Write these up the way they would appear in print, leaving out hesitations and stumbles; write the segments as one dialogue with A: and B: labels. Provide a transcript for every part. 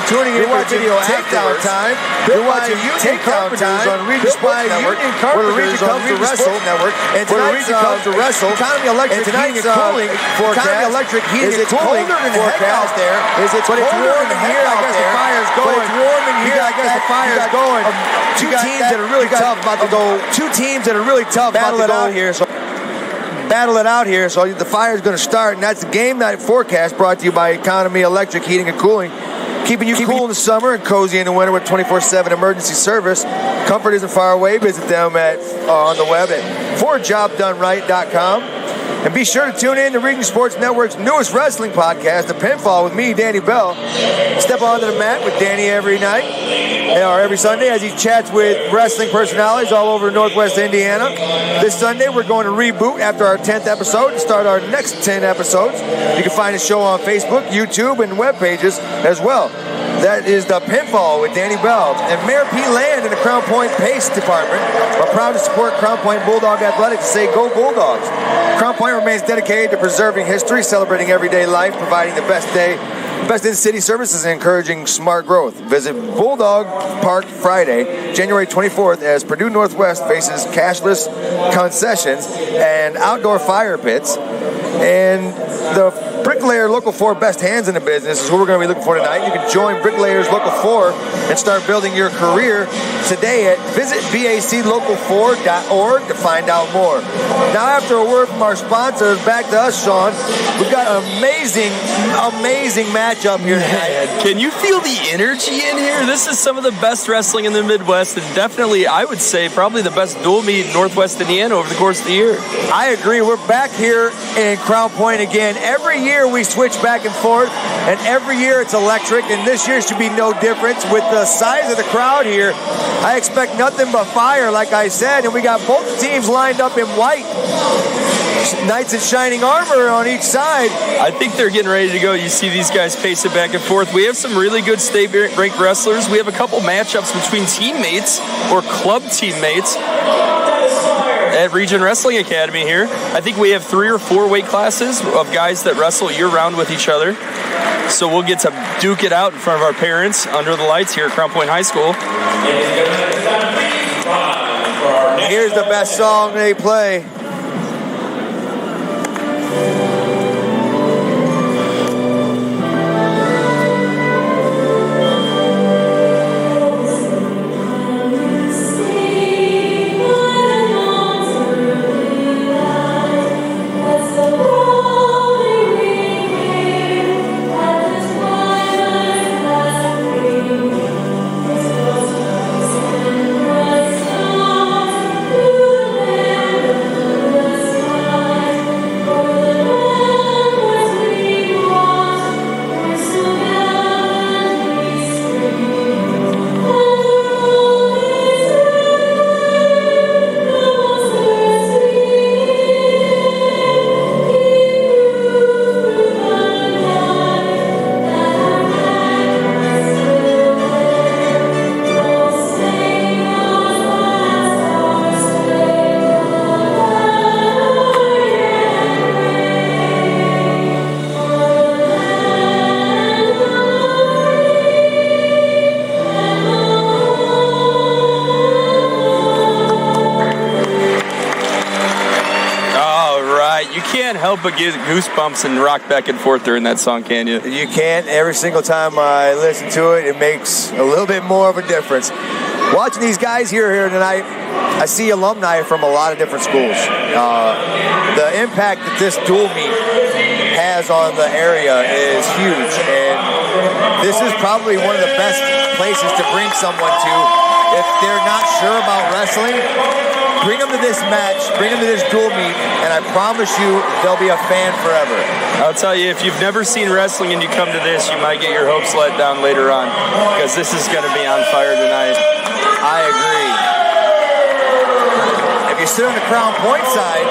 A: tuning in for video Takedown time. You're watching Takedown time on Region Sports Network, where the region comes to wrestle. And tonight's Economy Electric Heating and Cooling forecast. Economy Electric Heating and Cooling forecast there. Is it colder in here? I guess the fire's going. But it's warm in here. I guess the fire's going. Two teams that are really tough about to go. Two teams that are really tough about to go here. Battle it out here, so the fire is going to start, and that's the game night forecast brought to you by Economy Electric Heating and Cooling, keeping you cool in the summer and cozy in the winter with 24/7 emergency service. Comfort isn't far away. Visit them on the web at forjobdoneright.com. And be sure to tune in to Region Sports Network's newest wrestling podcast, The Pinfall, with me, Danny Bell. Step onto the mat with Danny every night, or every Sunday, as he chats with wrestling personalities all over Northwest Indiana. This Sunday, we're going to reboot after our 10th episode and start our next 10 episodes. You can find the show on Facebook, YouTube, and web pages as well. That is The Pinfall with Danny Bell. And Mayor P. Land in the Crown Point Pace Department are proud to support Crown Point Bulldog Athletics and say, go Bulldogs. Crown Point remains dedicated to preserving history, celebrating everyday life, providing the best in-city services, and encouraging smart growth. Visit Bulldog Park Friday, January 24th, as Purdue Northwest faces cashless concessions and outdoor fire pits. And the Bricklayer Local 4 best hands in the business is who we're going to be looking for tonight. You can join Bricklayers Local 4 and start building your career today at visitbaclocal4.org to find out more. Now, after a word from our sponsors, back to us, Sean. We've got an amazing matchup here tonight.
B: Can you feel the energy in here? This is some of the best wrestling in the Midwest, and definitely, I would say, probably the best dual meet in Northwest Indiana over the course of the year.
A: I agree. We're back here in Crown Point again. Every year we switch back and forth, and every year it's electric, and this year should be no difference. With the size of the crowd here, I expect nothing but fire, like I said, and we got both teams lined up in white. Knights in shining armor on each side.
B: I think they're getting ready to go. You see these guys pacing back and forth. We have some really good state-ranked wrestlers. We have a couple matchups between teammates or club teammates at Region Wrestling Academy here. I think we have 3 or 4 weight classes of guys that wrestle year-round with each other. So we'll get to duke it out in front of our parents under the lights here at Crown Point High School.
A: Here's the best song they play.
B: Help but get goosebumps and rock back and forth during that song, can you?
A: You can't. Every single time I listen to it, it makes a little bit more of a difference. Watching these guys here tonight, I see alumni from a lot of different schools. The impact that this dual meet has on the area is huge, and this is probably one of the best places to bring someone to if they're not sure about wrestling. Bring them to this match, bring them to this dual meet, and I promise you they'll be a fan forever.
B: I'll tell you, if you've never seen wrestling and you come to this, you might get your hopes let down later on, because this is going to be on fire tonight.
A: I agree. If you sit on the Crown Point side,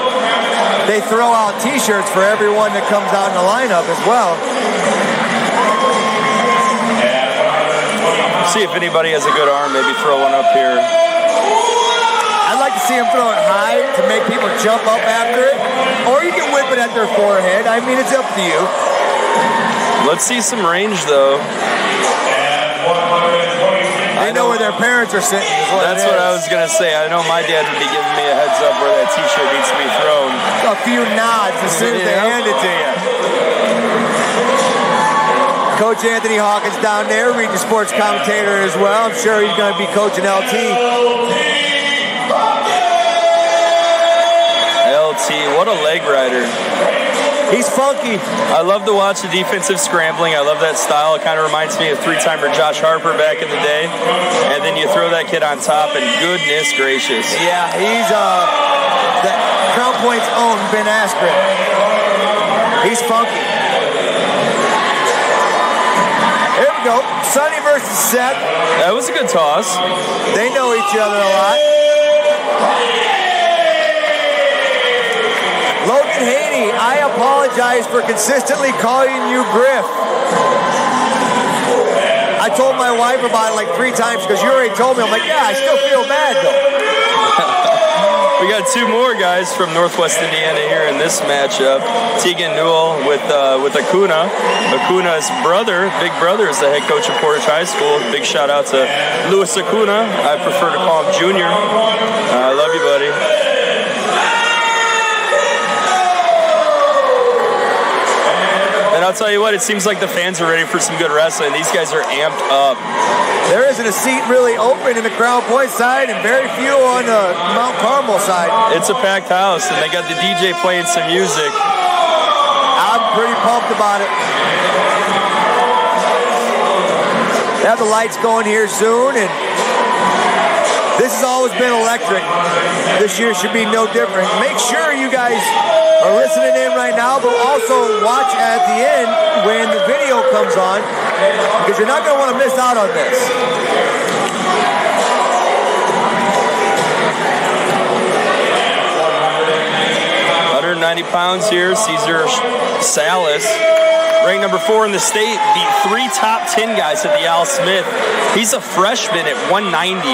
A: they throw out T-shirts for everyone that comes out in the lineup as well.
B: See if anybody has a good arm, maybe throw one up here.
A: I'd like to see them throw it high to make people jump up after it. Or you can whip it at their forehead. I mean, it's up to you.
B: Let's see some range, though.
A: parents are sitting.
B: That's what I was going to say. I know my dad would be giving me a heads up where that T-shirt needs to be thrown.
A: A few nods as soon as they hand it to you. Coach Anthony Hawkins down there, Region Sports commentator as well. I'm sure he's going to be coaching LT.
B: LT, what a leg rider.
A: He's funky.
B: I love to watch the defensive scrambling. I love that style. It kind of reminds me of three-timer Josh Harper back in the day. And then you throw that kid on top, and goodness gracious.
A: Yeah, he's the Crown Point's own Ben Askren. He's funky. Here we go. Sonny versus Seth.
B: That was a good toss.
A: They know each other a lot. Logan Haney, I apologize for consistently calling you Griff. I told my wife about it like 3 times because you already told me. I'm like, yeah, I still feel bad though.
B: We got 2 more guys from Northwest Indiana here in this matchup. Tegan Newell with Acuna. Acuna's brother, big brother, is the head coach of Portage High School. Big shout out to Luis Acuna. I prefer to call him Junior. I love you, buddy. And I'll tell you what, it seems like the fans are ready for some good wrestling. These guys are amped up.
A: There isn't a seat really open in the Crown Point side and very few on the Mount Carmel side.
B: It's a packed house, and they got the DJ playing some music.
A: I'm pretty pumped about it. They have the lights going here soon, and this has always been electric. This year should be no different. Make sure you guys are listening in right now, but also watch at the end when the video comes on, because you're not going to want to miss out on this.
B: £190 here, Caesar Salas. Ranked number 4 in the state, beat 3 top 10 guys at the Al Smith. He's a freshman at 190,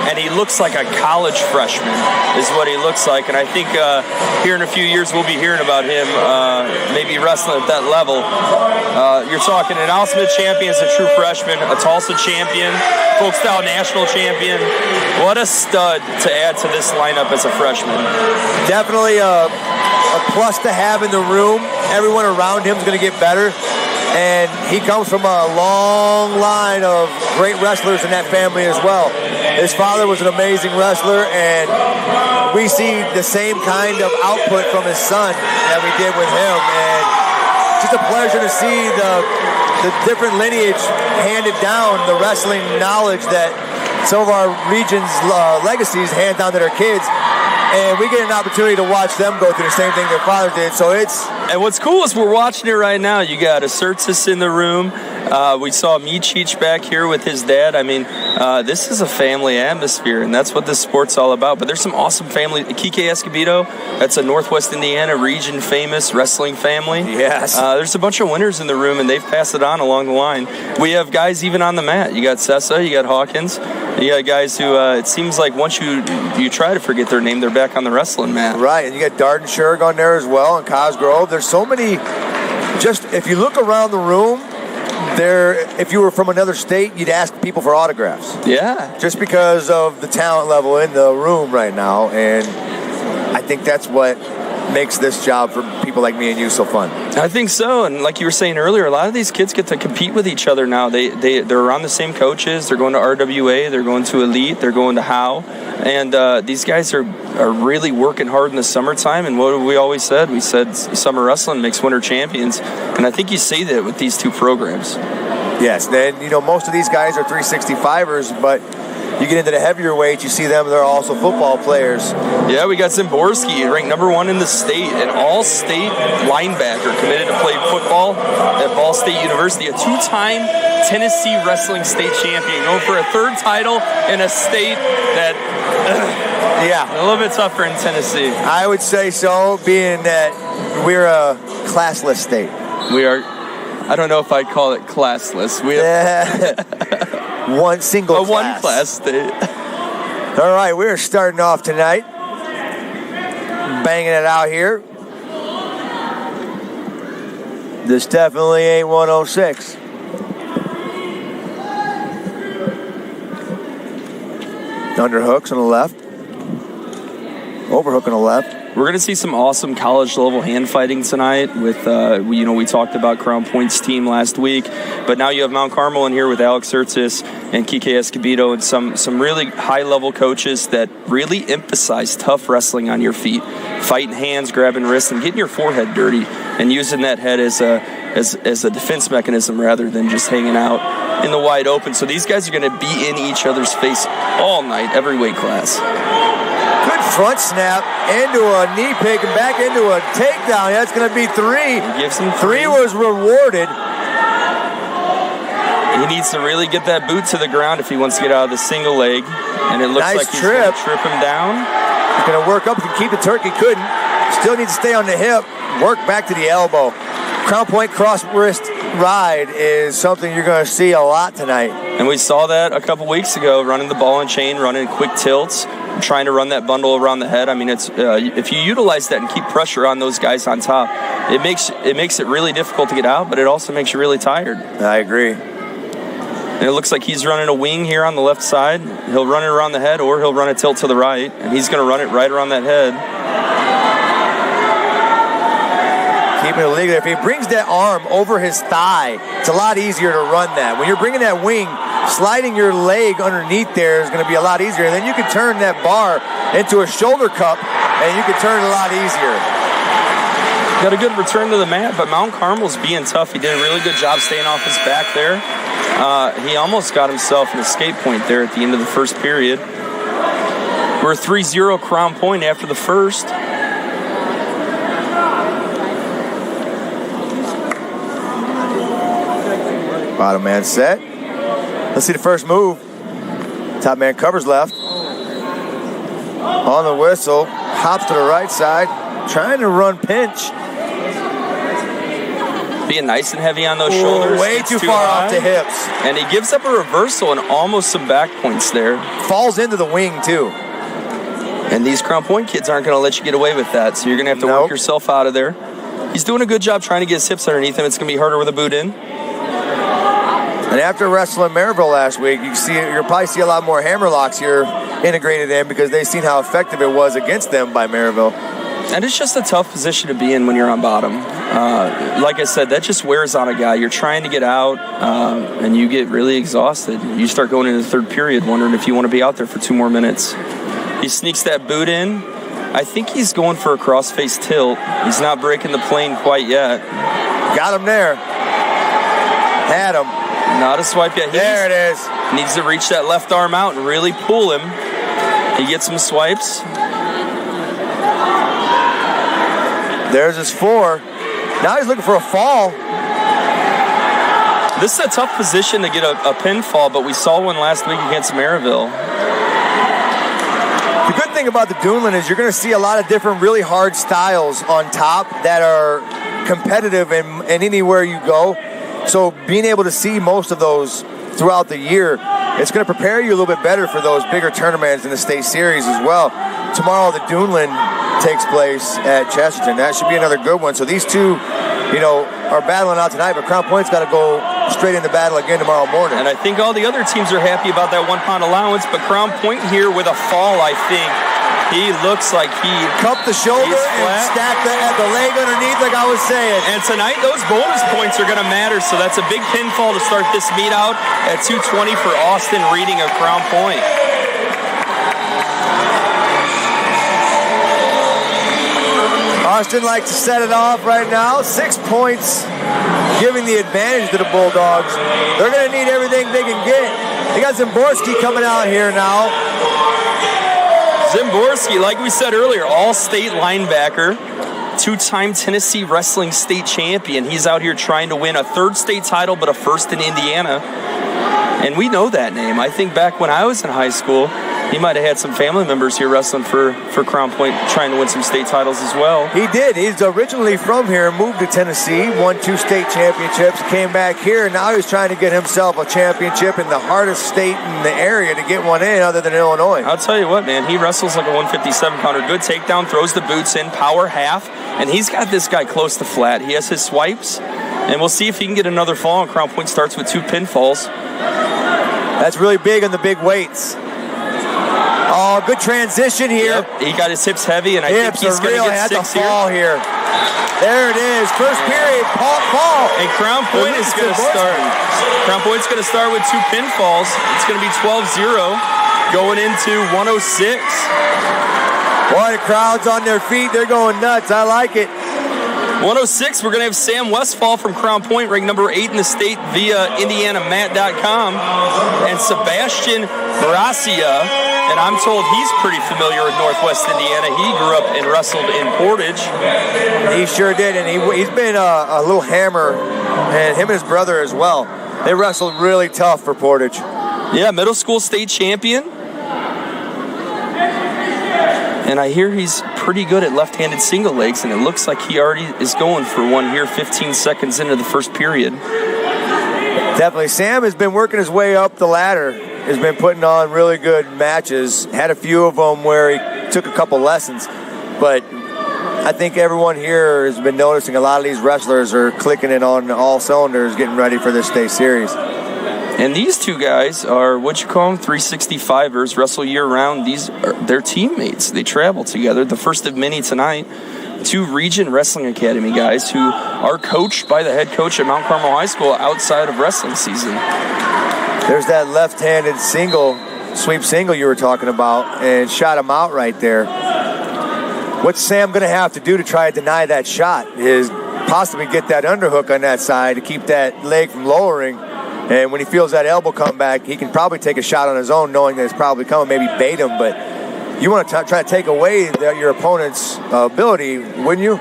B: and he looks like a college freshman, is what he looks like. And I think here in a few years we'll be hearing about him maybe wrestling at that level. You're talking an Al Smith champion as a true freshman, a Tulsa champion, folk style national champion. What a stud to add to this lineup as a freshman.
A: Definitely a plus to have in the room. Everyone around him is going to get better. And he comes from a long line of great wrestlers in that family as well. His father was an amazing wrestler, and we see the same kind of output from his son that we did with him. And just a pleasure to see the different lineage handed down, the wrestling knowledge that some of our region's legacies hand down to their kids. And we get an opportunity to watch them go through the same thing their father did. So
B: and what's cool is we're watching it right now. You got Asertis in the room. We saw Michich back here with his dad. I mean, this is a family atmosphere, and that's what this sport's all about. But there's some awesome family. Kike Escobedo, that's a Northwest Indiana region famous wrestling family.
A: Yes.
B: There's a bunch of winners in the room, and they've passed it on along the line. We have guys even on the mat. You got Sessa, you got Hawkins. You got guys who, it seems like once you try to forget their name, they're back on the wrestling mat.
A: Right, and you got Darden Sherg on there as well, and Cosgrove. There's so many, just if you look around the room, if you were from another state, you'd ask people for autographs.
B: Yeah.
A: Just because of the talent level in the room right now, and I think that's what makes this job for people like me and you so fun.
B: I think so, and like you were saying earlier, a lot of these kids get to compete with each other now. They're around the same coaches. They're going to RWA. They're going to Elite. They're going to Howe, and these guys are really working hard in the summertime. And what have we always said? We said summer wrestling makes winter champions, and I think you see that with these 2 programs.
A: Yes, then most of these guys are 365ers, but you get into the heavier weights, you see them, they're also football players.
B: Yeah, we got Zimborski, ranked number 1 in the state, an all-state linebacker committed to play football at Ball State University, a 2-time Tennessee wrestling state champion, going for a 3rd title in a state that, a little bit tougher in Tennessee.
A: I would say so, being that we're a classless state.
B: We are, I don't know if I'd call it classless. We have
A: one single class.
B: A one-class state.
A: All right, we're starting off tonight. Banging it out here. This definitely ain't 106. Underhooks on the left. Overhook on the left.
B: We're going to see some awesome college-level hand fighting tonight with, we talked about Crown Point's team last week, but now you have Mount Carmel in here with Alex Hertzis and Kike Escobedo and some really high-level coaches that really emphasize tough wrestling on your feet, fighting hands, grabbing wrists, and getting your forehead dirty and using that head as a defense mechanism rather than just hanging out in the wide open. So these guys are going to be in each other's face all night, every weight class.
A: Good front snap into a knee pick and back into a takedown. That's going to be 3.
B: He gives him
A: 3 was rewarded.
B: He needs to really get that boot to the ground if he wants to get out of the single leg. And it looks
A: nice
B: like he's going to trip him down.
A: He's going to work up. He can keep the turkey. Couldn't. Still needs to stay on the hip. Work back to the elbow. Crown Point cross wrist ride is something you're going to see a lot tonight.
B: And we saw that a couple weeks ago, running the ball and chain, running quick tilts, trying to run that bundle around the head. I mean, it's if you utilize that and keep pressure on those guys on top, it makes it really difficult to get out, but it also makes you really tired.
A: I agree.
B: And it looks like he's running a wing here on the left side. He'll run it around the head, or he'll run a tilt to the right, and he's going to run it right around that head.
A: Keeping it illegal. If he brings that arm over his thigh, it's a lot easier to run that. When you're bringing that wing, sliding your leg underneath there is going to be a lot easier. And then you can turn that bar into a shoulder cup, and you can turn it a lot easier.
B: Got a good return to the mat, but Mount Carmel's being tough. He did a really good job staying off his back there. He almost got himself an escape point there at the end of the first period. We're 3-0 Crown Point after the first.
A: Bottom man set. Let's see the first move. Top man covers left. On the whistle. Hops to the right side. Trying to run pinch.
B: Being nice and heavy on those shoulders.
A: Way too far off the hips.
B: And he gives up a reversal and almost some back points there.
A: Falls into the wing too.
B: And these Crown Point kids aren't going to let you get away with that. So you're going to have to work yourself out of there. He's doing a good job trying to get his hips underneath him. It's going to be harder with a boot in.
A: And after wrestling Maryville last week, you'll probably see a lot more hammer locks here integrated in because they've seen how effective it was against them by Maryville.
B: And it's just a tough position to be in when you're on bottom. Like I said, that just wears on a guy. You're trying to get out, and you get really exhausted. You start going into the third period wondering if you want to be out there for 2 more minutes. He sneaks that boot in. I think he's going for a cross-face tilt. He's not breaking the plane quite yet.
A: Got him there. Had him.
B: Not a swipe yet.
A: There it is.
B: Needs to reach that left arm out and really pull him. He gets some swipes.
A: There's his 4. Now he's looking for a fall.
B: This is a tough position to get a pinfall, but we saw one last week against Maryville.
A: The good thing about the Duneland is you're going to see a lot of different really hard styles on top that are competitive in anywhere you go. So being able to see most of those throughout the year, it's going to prepare you a little bit better for those bigger tournaments in the state series as well. Tomorrow the Duneland takes place at Chesterton. That should be another good one. So these two, are battling out tonight, but Crown Point's got to go straight into battle again tomorrow morning.
B: And I think all the other teams are happy about that 1 pound allowance, but Crown Point here with a fall, I think. He looks like he
A: cupped the shoulder and stacked the leg underneath, like I was saying.
B: And tonight, those bonus points are going to matter, so that's a big pinfall to start this meet out at 220 for Austin Reading of Crown Point.
A: Austin likes to set it off right now. 6 points, giving the advantage to the Bulldogs. They're going to need everything they can get. They got Zimborski coming out here now.
B: Zimborski, like we said earlier, all-state linebacker, 2-time Tennessee wrestling state champion. He's out here trying to win a 3rd state title, but a 1st in Indiana. And we know that name. I think back when I was in high school, he might have had some family members here wrestling for Crown Point, trying to win some state titles as well.
A: He did. He's originally from here, moved to Tennessee, won 2 state championships, came back here, and now he's trying to get himself a championship in the hardest state in the area to get one in other than Illinois.
B: I'll tell you what, man, he wrestles like a 157-pounder. Good takedown, throws the boots in, power half, and he's got this guy close to flat. He has his swipes, and we'll see if he can get another fall, and Crown Point starts with 2 pinfalls.
A: That's really big on the big weights. Oh, good transition here.
B: Yep. He got his hips heavy, and I think he's going to get 6 here.
A: Fall here. There it is. First period, fall.
B: And Crown Point is going to start. Crown Point's going to start with 2 pinfalls. It's going to be 12-0 going into 106.
A: Boy, the crowd's on their feet. They're going nuts. I like it.
B: 106, we're going to have Sam Westfall from Crown Point, ranked number 8 in the state via IndianaMat.com, and Sebastian Gracia, and I'm told he's pretty familiar with Northwest Indiana. He grew up and wrestled in Portage.
A: He sure did, and he's been a little hammer, and him and his brother as well. They wrestled really tough for Portage.
B: Yeah, middle school state champion. And I hear he's pretty good at left-handed single legs, and it looks like he already is going for one here 15 seconds into the first period.
A: Definitely. Sam has been working his way up the ladder, has been putting on really good matches, had a few of them where he took a couple lessons, but I think everyone here has been noticing a lot of these wrestlers are clicking it on all cylinders, getting ready for this state series.
B: And these two guys are, what you call them, 365ers, wrestle year-round. These are their teammates. They travel together. The first of many tonight. 2 Region Wrestling Academy guys who are coached by the head coach at Mount Carmel High School outside of wrestling season.
A: There's that left-handed sweep single you were talking about, and shot him out right there. What's Sam going to have to do to try to deny that shot is possibly get that underhook on that side to keep that leg from lowering. And when he feels that elbow come back, he can probably take a shot on his own, knowing that it's probably coming, maybe bait him. But you want to try to take away your opponent's ability, wouldn't you?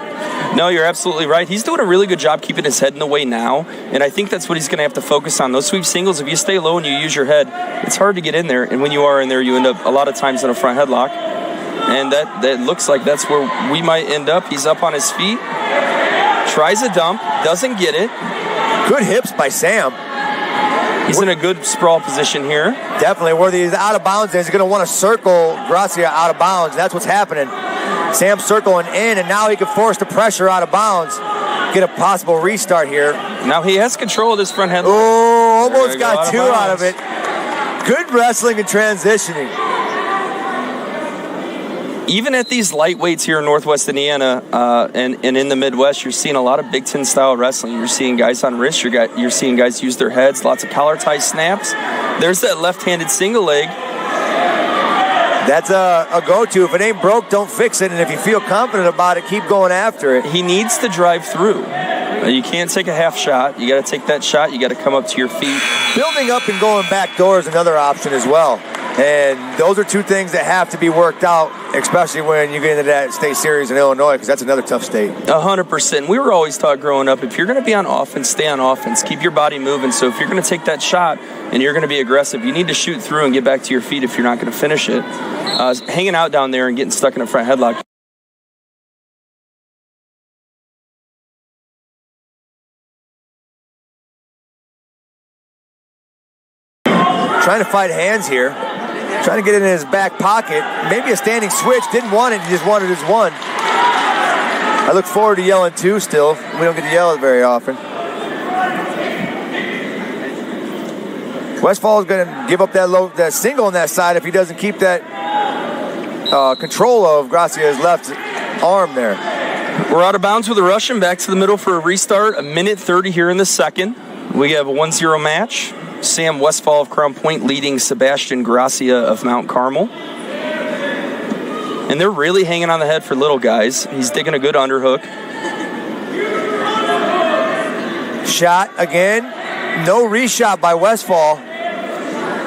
B: No, you're absolutely right. He's doing a really good job keeping his head in the way now, and I think that's what he's going to have to focus on. Those sweep singles, if you stay low and you use your head, it's hard to get in there. And when you are in there, you end up a lot of times in a front headlock. And that looks like that's where we might end up. He's up on his feet, tries a dump, doesn't get it.
A: Good hips by Sam.
B: He's in a good sprawl position here.
A: Definitely. Where he's out of bounds, he's going to want to circle Gracia out of bounds. That's what's happening. Sam's circling in, and now he can force the pressure out of bounds. Get a possible restart here.
B: Now he has control of this front headlock.
A: Oh, almost got 2 out of it. Good wrestling and transitioning.
B: Even at these lightweights here in Northwest Indiana and in the Midwest, you're seeing a lot of Big Ten style wrestling. You're seeing guys on wrists. You're seeing guys use their heads. Lots of collar tie snaps. There's that left-handed single leg.
A: That's a go-to. If it ain't broke, don't fix it. And if you feel confident about it, keep going after it.
B: He needs to drive through. You can't take a half shot. You got to take that shot. You got to come up to your feet.
A: Building up and going back door is another option as well. And those are 2 things that have to be worked out, especially when you get into that state series in Illinois, because that's another tough state.
B: 100%. We were always taught growing up, if you're going to be on offense, stay on offense. Keep your body moving. So if you're going to take that shot and you're going to be aggressive, you need to shoot through and get back to your feet if you're not going to finish it. Hanging out down there and getting stuck in a front headlock.
A: Trying to fight hands here. Trying to get it in his back pocket. Maybe a standing switch. Didn't want it. He just wanted his 1. I look forward to yelling 2 still. We don't get to yell it very often. Westfall is going to give up that single on that side if he doesn't keep that control of Gracia's left arm there.
B: We're out of bounds with a Russian. Back to the middle for a restart. 1:30 here in the second. We have a 1-0 match. Sam Westfall of Crown Point leading Sebastian Gracia of Mount Carmel. And they're really hanging on the head for little guys. He's digging a good underhook.
A: Shot again. No reshot by Westfall.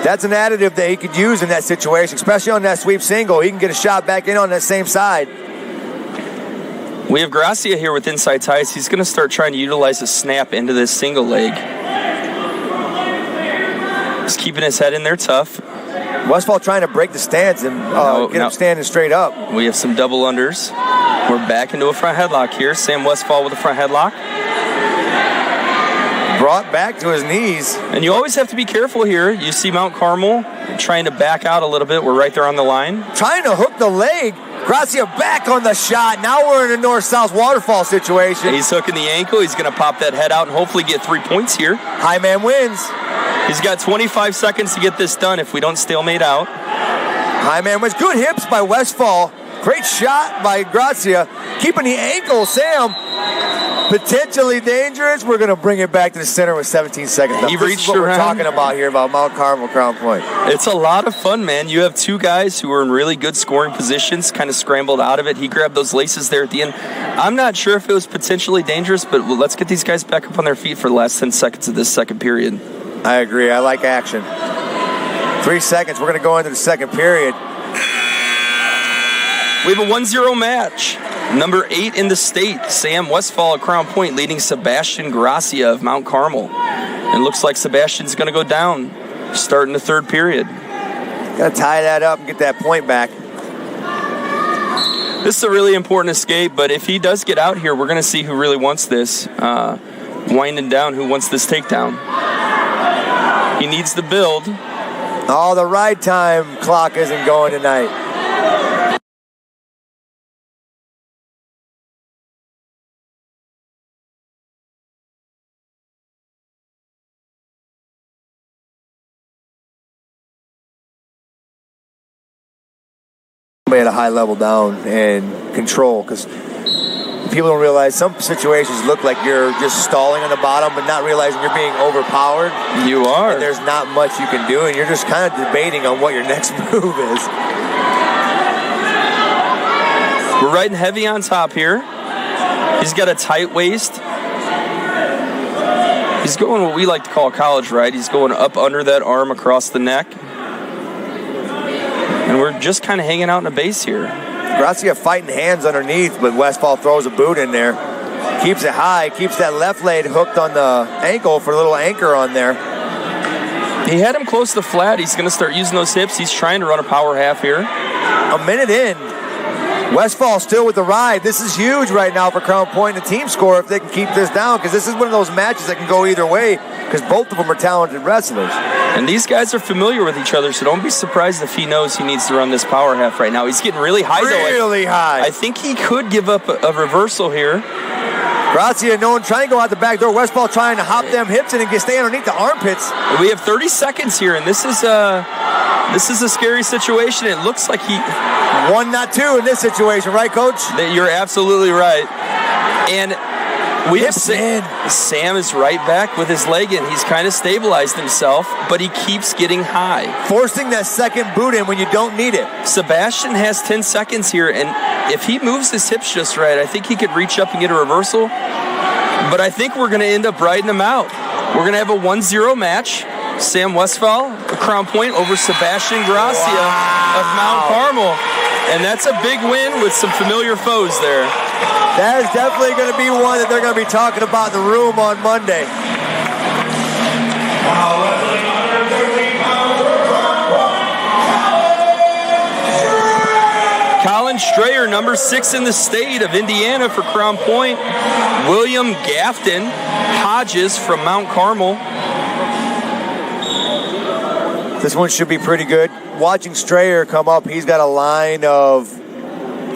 A: That's an additive that he could use in that situation, especially on that sweep single. He can get a shot back in on that same side.
B: We have Gracia here with inside ties. He's going to start trying to utilize a snap into this single leg. He's keeping his head in there tough.
A: Westfall trying to break the stance and get him standing straight up.
B: We have some double unders. We're back into a front headlock here. Sam Westfall with a front headlock.
A: Brought back to his knees.
B: And you always have to be careful here. You see Mount Carmel trying to back out a little bit. We're right there on the line.
A: Trying to hook the leg. Gracia back on the shot. Now we're in a north-south waterfall situation.
B: He's hooking the ankle. He's going to pop that head out and hopefully get 3 points here.
A: High man wins.
B: He's got 25 seconds to get this done if we don't stalemate out.
A: High man was good hips by Westfall. Great shot by Grazia. Keeping the ankle, Sam. Potentially dangerous. We're going to bring it back to the center with 17 seconds left. This is what we're talking about here about Mount Carmel, Crown Point.
B: It's a lot of fun, man. You have two guys who are in really good scoring positions, kind of scrambled out of it. He grabbed those laces there at the end. I'm not sure if it was potentially dangerous, but let's get these guys back up on their feet for the last 10 seconds of this second period.
A: I agree. I like action. 3 seconds. We're going to go into the second period.
B: We have a 1-0 match. Number 8 in the state, Sam Westfall of Crown Point, leading Sebastian Gracia of Mount Carmel. And looks like Sebastian's going to go down starting the third period.
A: Got to tie that up and get that point back.
B: This is a really important escape, but if he does get out here, we're going to see who really wants this. Winding down, who wants this takedown. He needs the build.
A: Oh, the ride time clock isn't going tonight. At a high level down and control, because people don't realize some situations look like you're just stalling on the bottom but not realizing you're being overpowered.
B: You are.
A: And there's not much you can do, and you're just kind of debating on what your next move is.
B: We're riding heavy on top here. He's got a tight waist. He's going what we like to call a college ride. He's going up under that arm across the neck. And we're just kind of hanging out in a base here.
A: Grazia fighting hands underneath, but Westfall throws a boot in there. Keeps it high, keeps that left leg hooked on the ankle for a little anchor on there.
B: He had him close to flat. He's going to start using those hips. He's trying to run a power half here.
A: A minute in. Westfall still with the ride. This is huge right now for Crown Point and the team score if they can keep this down, because this is one of those matches that can go either way, because both of them are talented wrestlers.
B: And these guys are familiar with each other, so don't be surprised if he knows he needs to run this power half right now. He's getting really high,
A: Really high.
B: I think he could give up a reversal here.
A: Grazia, no one trying to go out the back door. Westfall trying to hop them hips in and stay underneath the armpits.
B: We have 30 seconds here, and this is a scary situation. It looks like he...
A: 1, not 2 in this situation, right, Coach?
B: You're absolutely right. And we have Sam is right back with his leg in. He's kind of stabilized himself, but he keeps getting high.
A: Forcing that second boot in when you don't need it.
B: Sebastian has 10 seconds here, and if he moves his hips just right, I think he could reach up and get a reversal. But I think we're going to end up riding him out. We're going to have a 1-0 match. Sam Westfall, Crown Point, over Sebastian Gracia of Mount Carmel. And that's a big win with some familiar foes there.
A: That is definitely going to be one that they're going to be talking about in the room on Monday.
B: Colin Strayer, number 6 in the state of Indiana for Crown Point. William Gafton Hodges from Mount Carmel.
A: This one should be pretty good. Watching Strayer come up, he's got a line of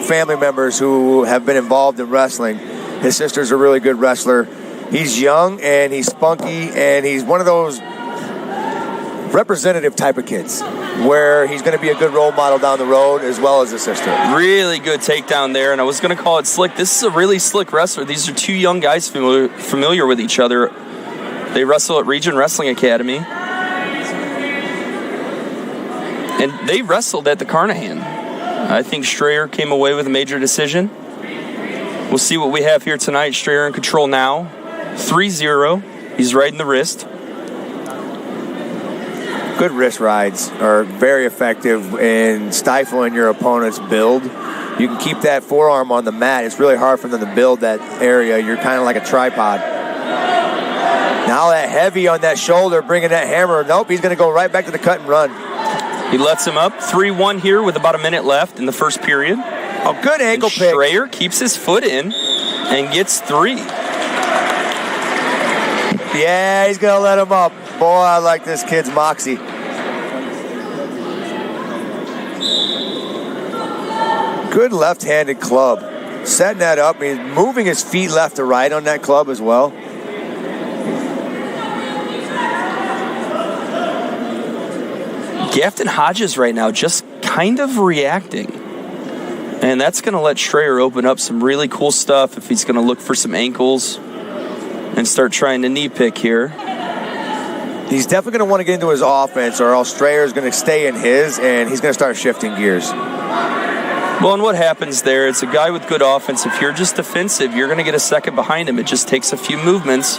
A: family members who have been involved in wrestling. His sister's a really good wrestler. He's young and he's spunky, and he's one of those representative type of kids where he's going to be a good role model down the road as well as his sister.
B: Really good takedown there, and I was going to call it slick. This is a really slick wrestler. These are two young guys familiar with each other. They wrestle at Region Wrestling Academy. And they wrestled at the Carnahan. I think Strayer came away with a major decision. We'll see what we have here tonight. Strayer in control now. 3-0. He's riding the wrist.
A: Good wrist rides are very effective in stifling your opponent's build. You can keep that forearm on the mat. It's really hard for them to build that area. You're kind of like a tripod. Now that heavy on that shoulder, bringing that hammer. Nope, he's going to go right back to the cut and run.
B: He lets him up. 3-1 here with about a minute left in the first period.
A: A good ankle pick.
B: Strayer keeps his foot in and gets 3.
A: Yeah, he's going to let him up. Boy, I like this kid's moxie. Good left-handed club. Setting that up. He's moving his feet left to right on that club as well.
B: Gafton Hodges right now just kind of reacting. And that's going to let Strayer open up some really cool stuff if he's going to look for some ankles and start trying to knee pick here.
A: He's definitely going to want to get into his offense, or else Strayer is going to stay in his, and he's going to start shifting gears.
B: Well, and what happens there, it's a guy with good offense. If you're just defensive, you're going to get a second behind him. It just takes a few movements.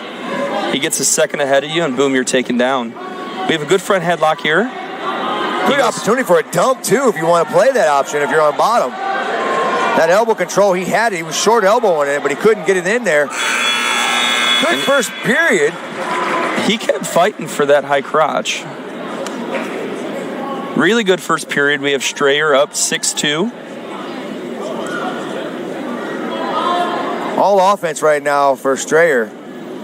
B: He gets a second ahead of you, and boom, you're taken down. We have a good front headlock here.
A: Good opportunity for a dump, too, if you want to play that option, if you're on bottom. That elbow control he had, he was short elbowing it, but he couldn't get it in there. Good first period.
B: He kept fighting for that high crotch. Really good first period. We have Strayer up 6-2.
A: All offense right now for Strayer.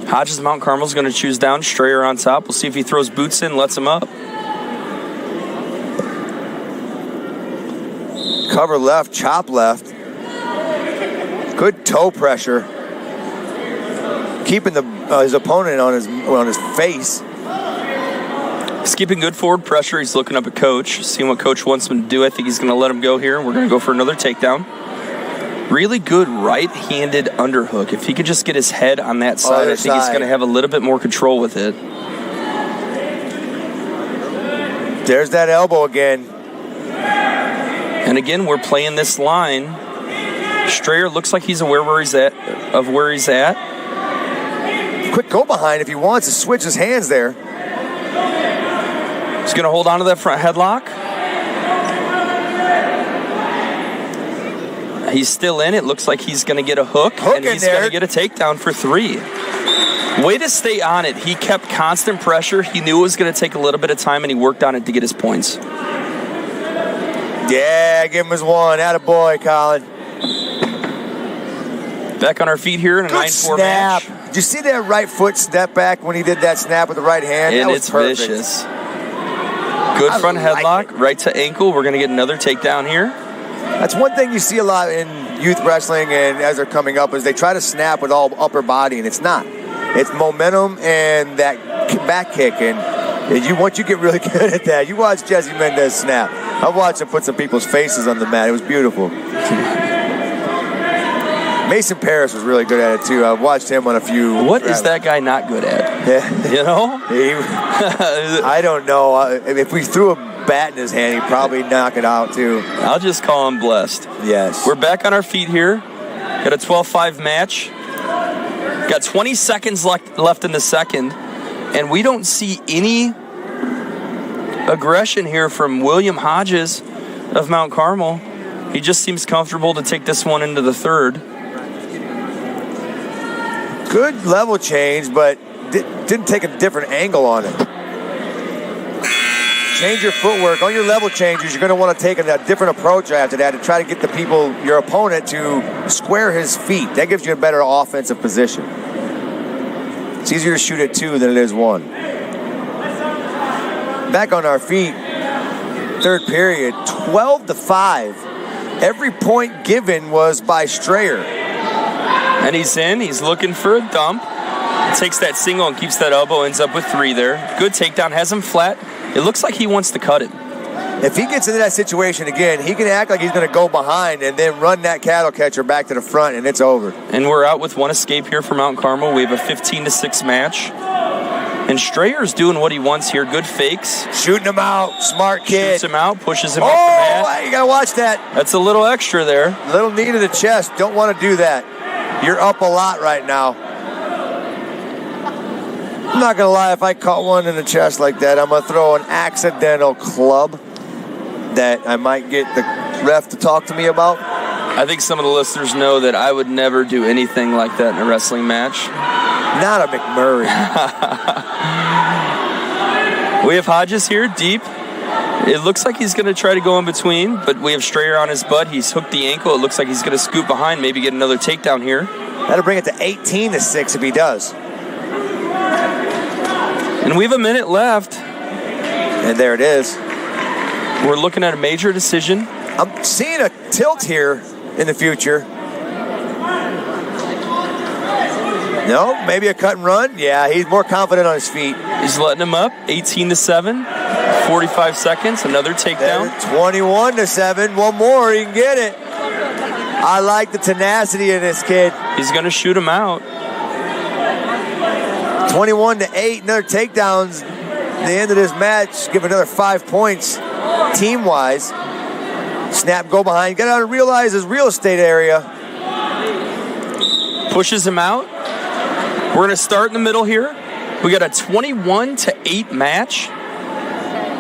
B: Hodges Mount Carmel's going to choose down. Strayer on top. We'll see if he throws boots in, lets him up.
A: Cover left, chop left. Good toe pressure. Keeping his opponent on his face.
B: He's keeping good forward pressure. He's looking up at Coach, seeing what Coach wants him to do. I think he's going to let him go here. We're going to go for another takedown. Really good right-handed underhook. If he could just get his head on that side, I think he's going to have a little bit more control with it.
A: There's that elbow again.
B: And again, we're playing this line. Strayer looks like he's aware where he's at.
A: Quick go behind if he wants to switch his hands there.
B: He's going to hold on to that front headlock. He's still in. It looks like he's going to get a hook and he's going to get a takedown for 3. Way to stay on it. He kept constant pressure. He knew it was going to take a little bit of time, and he worked on it to get his points.
A: Yeah, give him his 1. Attaboy, Colin.
B: Back on our feet here in a 9-4 match.
A: Did you see that right foot step back when he did that snap with the right hand?
B: And
A: that was perfect.
B: Vicious. Good front headlock, right to ankle. We're going to get another takedown here.
A: That's one thing you see a lot in youth wrestling and as they're coming up is they try to snap with all upper body, and it's not. It's momentum and that back kick, and once you get really good at that, you watch Jesse Mendez snap. I watched him put some people's faces on the mat. It was beautiful. Mason Paris was really good at it, too. I've watched him on a few.
B: What is that guy not good at?
A: Yeah.
B: You know?
A: I don't know. If we threw a bat in his hand, he'd probably knock it out, too.
B: I'll just call him blessed.
A: Yes.
B: We're back on our feet here. Got a 12-5 match. Got 20 seconds left in the second. And we don't see any aggression here from William Hodges of Mount Carmel. He just seems comfortable to take this one into the third.
A: Good level change, but didn't take a different angle on it. Change your footwork. On your level changes, you're going to want to take a different approach after that to try to get your opponent to square his feet. That gives you a better offensive position. It's easier to shoot at 2 than it is 1. Back on our feet, third period, 12-5. Every point given was by Strayer.
B: And he's in. He's looking for a dump. Takes that single and keeps that elbow. Ends up with 3 there. Good takedown. Has him flat. It looks like he wants to cut it.
A: If he gets into that situation again, he can act like he's going to go behind and then run that cattle catcher back to the front, and it's over.
B: And we're out with 1 escape here for Mount Carmel. We have a 15-6 match. And Strayer's doing what he wants here. Good fakes.
A: Shooting him out. Smart kid.
B: Shoots him out. Pushes him off the mat.
A: Oh, you got to watch that.
B: That's a little extra there.
A: Little knee to the chest. Don't want to do that. You're up a lot right now. I'm not going to lie. If I caught one in the chest like that, I'm going to throw an accidental club that I might get the ref to talk to me about.
B: I think some of the listeners know that I would never do anything like that in a wrestling match.
A: Not a McMurray.
B: We have Hodges here, deep. It looks like he's going to try to go in between, but we have Strayer on his butt. He's hooked the ankle. It looks like he's going to scoop behind, maybe get another takedown here.
A: That'll bring it to 18-6 if he does.
B: And we have a minute left.
A: And there it is.
B: We're looking at a major decision.
A: I'm seeing a tilt here in the future. Maybe a cut and run. Yeah, he's more confident on his feet.
B: He's letting him up. 18-7. 45 seconds. Another takedown.
A: 21-7. One more. He can get it. I like the tenacity of this kid.
B: He's going to shoot him out.
A: 21-8. Another takedowns. The end of this match. Give another 5 points team-wise. Snap, go behind. Got to realize his real estate area.
B: Pushes him out. We're going to start in the middle here. We got a 21-8 match.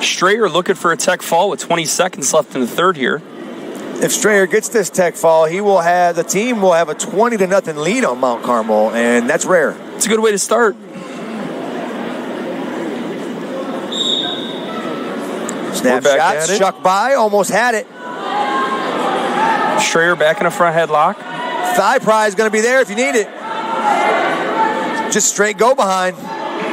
B: Strayer looking for a tech fall with 20 seconds left in the third here.
A: If Strayer gets this tech fall, the team will have a 20-0 lead on Mount Carmel, and that's rare.
B: It's a good way to start.
A: Snap shot, struck by, almost had it.
B: Strayer back in a front headlock.
A: Thigh pry is going to be there if you need it. Just straight go behind.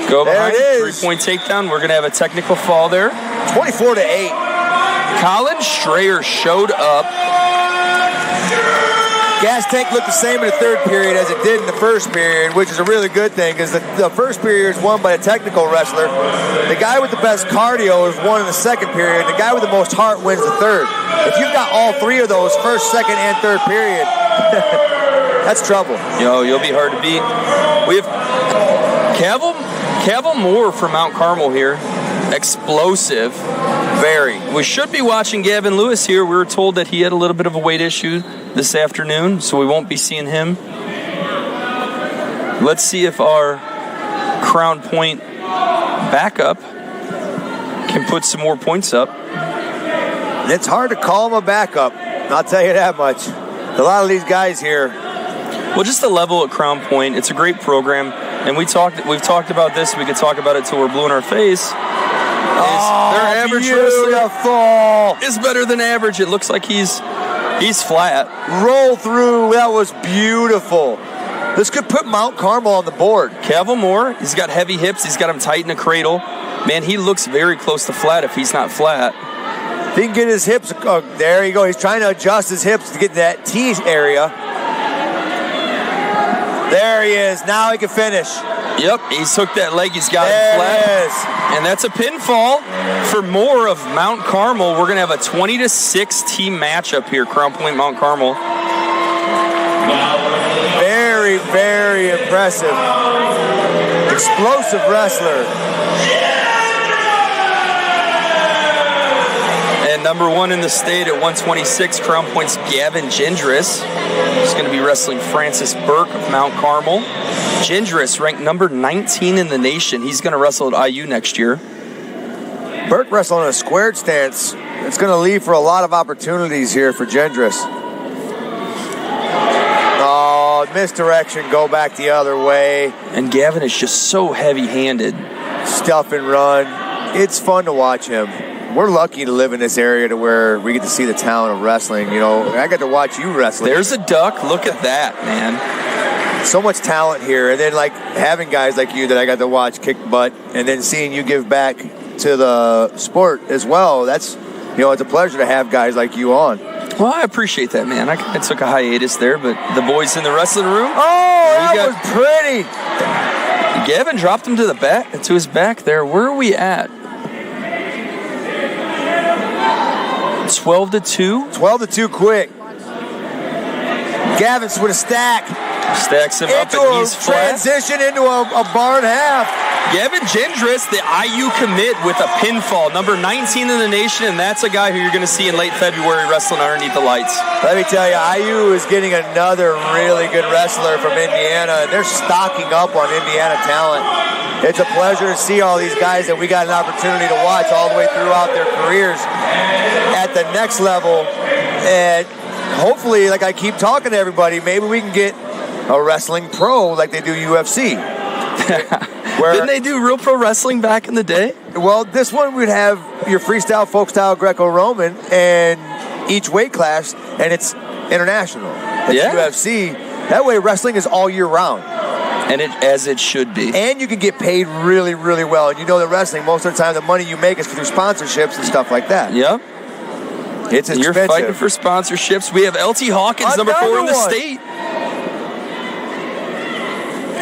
B: Go behind.
A: There it is.
B: 3-point takedown. We're going to have a technical fall there.
A: 24-8.
B: Colin Strayer showed up.
A: Gas tank looked the same in the third period as it did in the first period, which is a really good thing because the first period is won by a technical wrestler. The guy with the best cardio is won in the second period. The guy with the most heart wins the third. If you've got all three of those, first, second, and third period, that's trouble.
B: You'll be hard to beat. We have Cavill Moore from Mount Carmel here. Explosive. Very. We should be watching Gavin Lewis here. We were told that he had a little bit of a weight issue this afternoon, so we won't be seeing him. Let's see if our Crown Point backup can put some more points up.
A: It's hard to call him a backup. I'll tell you that much. A lot of these guys here.
B: Well, just the level at Crown Point. It's a great program, and we've talked about this. We could talk about it till we're blue in our face. Their average wrestler is better than average. It looks like he's flat.
A: Roll through. That was beautiful. This could put Mount Carmel on the board.
B: Cavill Moore, he's got heavy hips. He's got him tight in a cradle. Man, he looks very close to flat if he's not flat.
A: If he can get his hips, there you go. He's trying to adjust his hips to get that T area. There he is. Now he can finish.
B: Yep, he's hooked that leg. He's got it flat.
A: There it is.
B: And that's a pinfall for Moore of Mount Carmel. We're going to have a 20-6 team matchup here, Crown Point, Mount Carmel.
A: Very, very impressive. Explosive wrestler.
B: And number one in the state at 126, Crown Point's Gavin Gindris. He's going to be wrestling Francis Burke of Mount Carmel. Gindris ranked number 19 in the nation. He's going to wrestle at IU next year.
A: Burke wrestling in a squared stance. It's going to leave for a lot of opportunities here for Gindris. Oh, misdirection, go back the other way.
B: And Gavin is just so heavy-handed.
A: Stuff and run. It's fun to watch him. We're lucky to live in this area to where we get to see the talent of wrestling. I got to watch you wrestle.
B: There's a duck. Look at that, man.
A: So much talent here. And then, having guys like you that I got to watch kick butt and then seeing you give back to the sport as well, that's, it's a pleasure to have guys like you on.
B: Well, I appreciate that, man. I took a hiatus there, but the boys in the wrestling room.
A: Oh, that was pretty.
B: Gavin dropped him to his back there. Where are we at? 12-2.
A: 12-2 quick. Gavin's with a stack.
B: Stacks him up and he's flat.
A: Transition into a barn half.
B: Gavin Gindris, the IU commit with a pinfall. Number 19 in the nation, and that's a guy who you're going to see in late February wrestling underneath the lights.
A: Let me tell you, IU is getting another really good wrestler from Indiana. They're stocking up on Indiana talent. It's a pleasure to see all these guys that we got an opportunity to watch all the way throughout their careers at the next level. And hopefully, like I keep talking to everybody, maybe we can get a wrestling pro like they do UFC.
B: Didn't they do real pro wrestling back in the day?
A: Well, this one would have your freestyle, folk style, Greco-Roman, and each weight class, and it's international. It's UFC. That way, wrestling is all year round.
B: And as it should be.
A: And you can get paid really, really well. And you know that wrestling, most of the time, the money you make is through sponsorships and stuff like that.
B: Yep.
A: It's expensive.
B: You're fighting for sponsorships. We have LT Hawkins, number 4 in the state.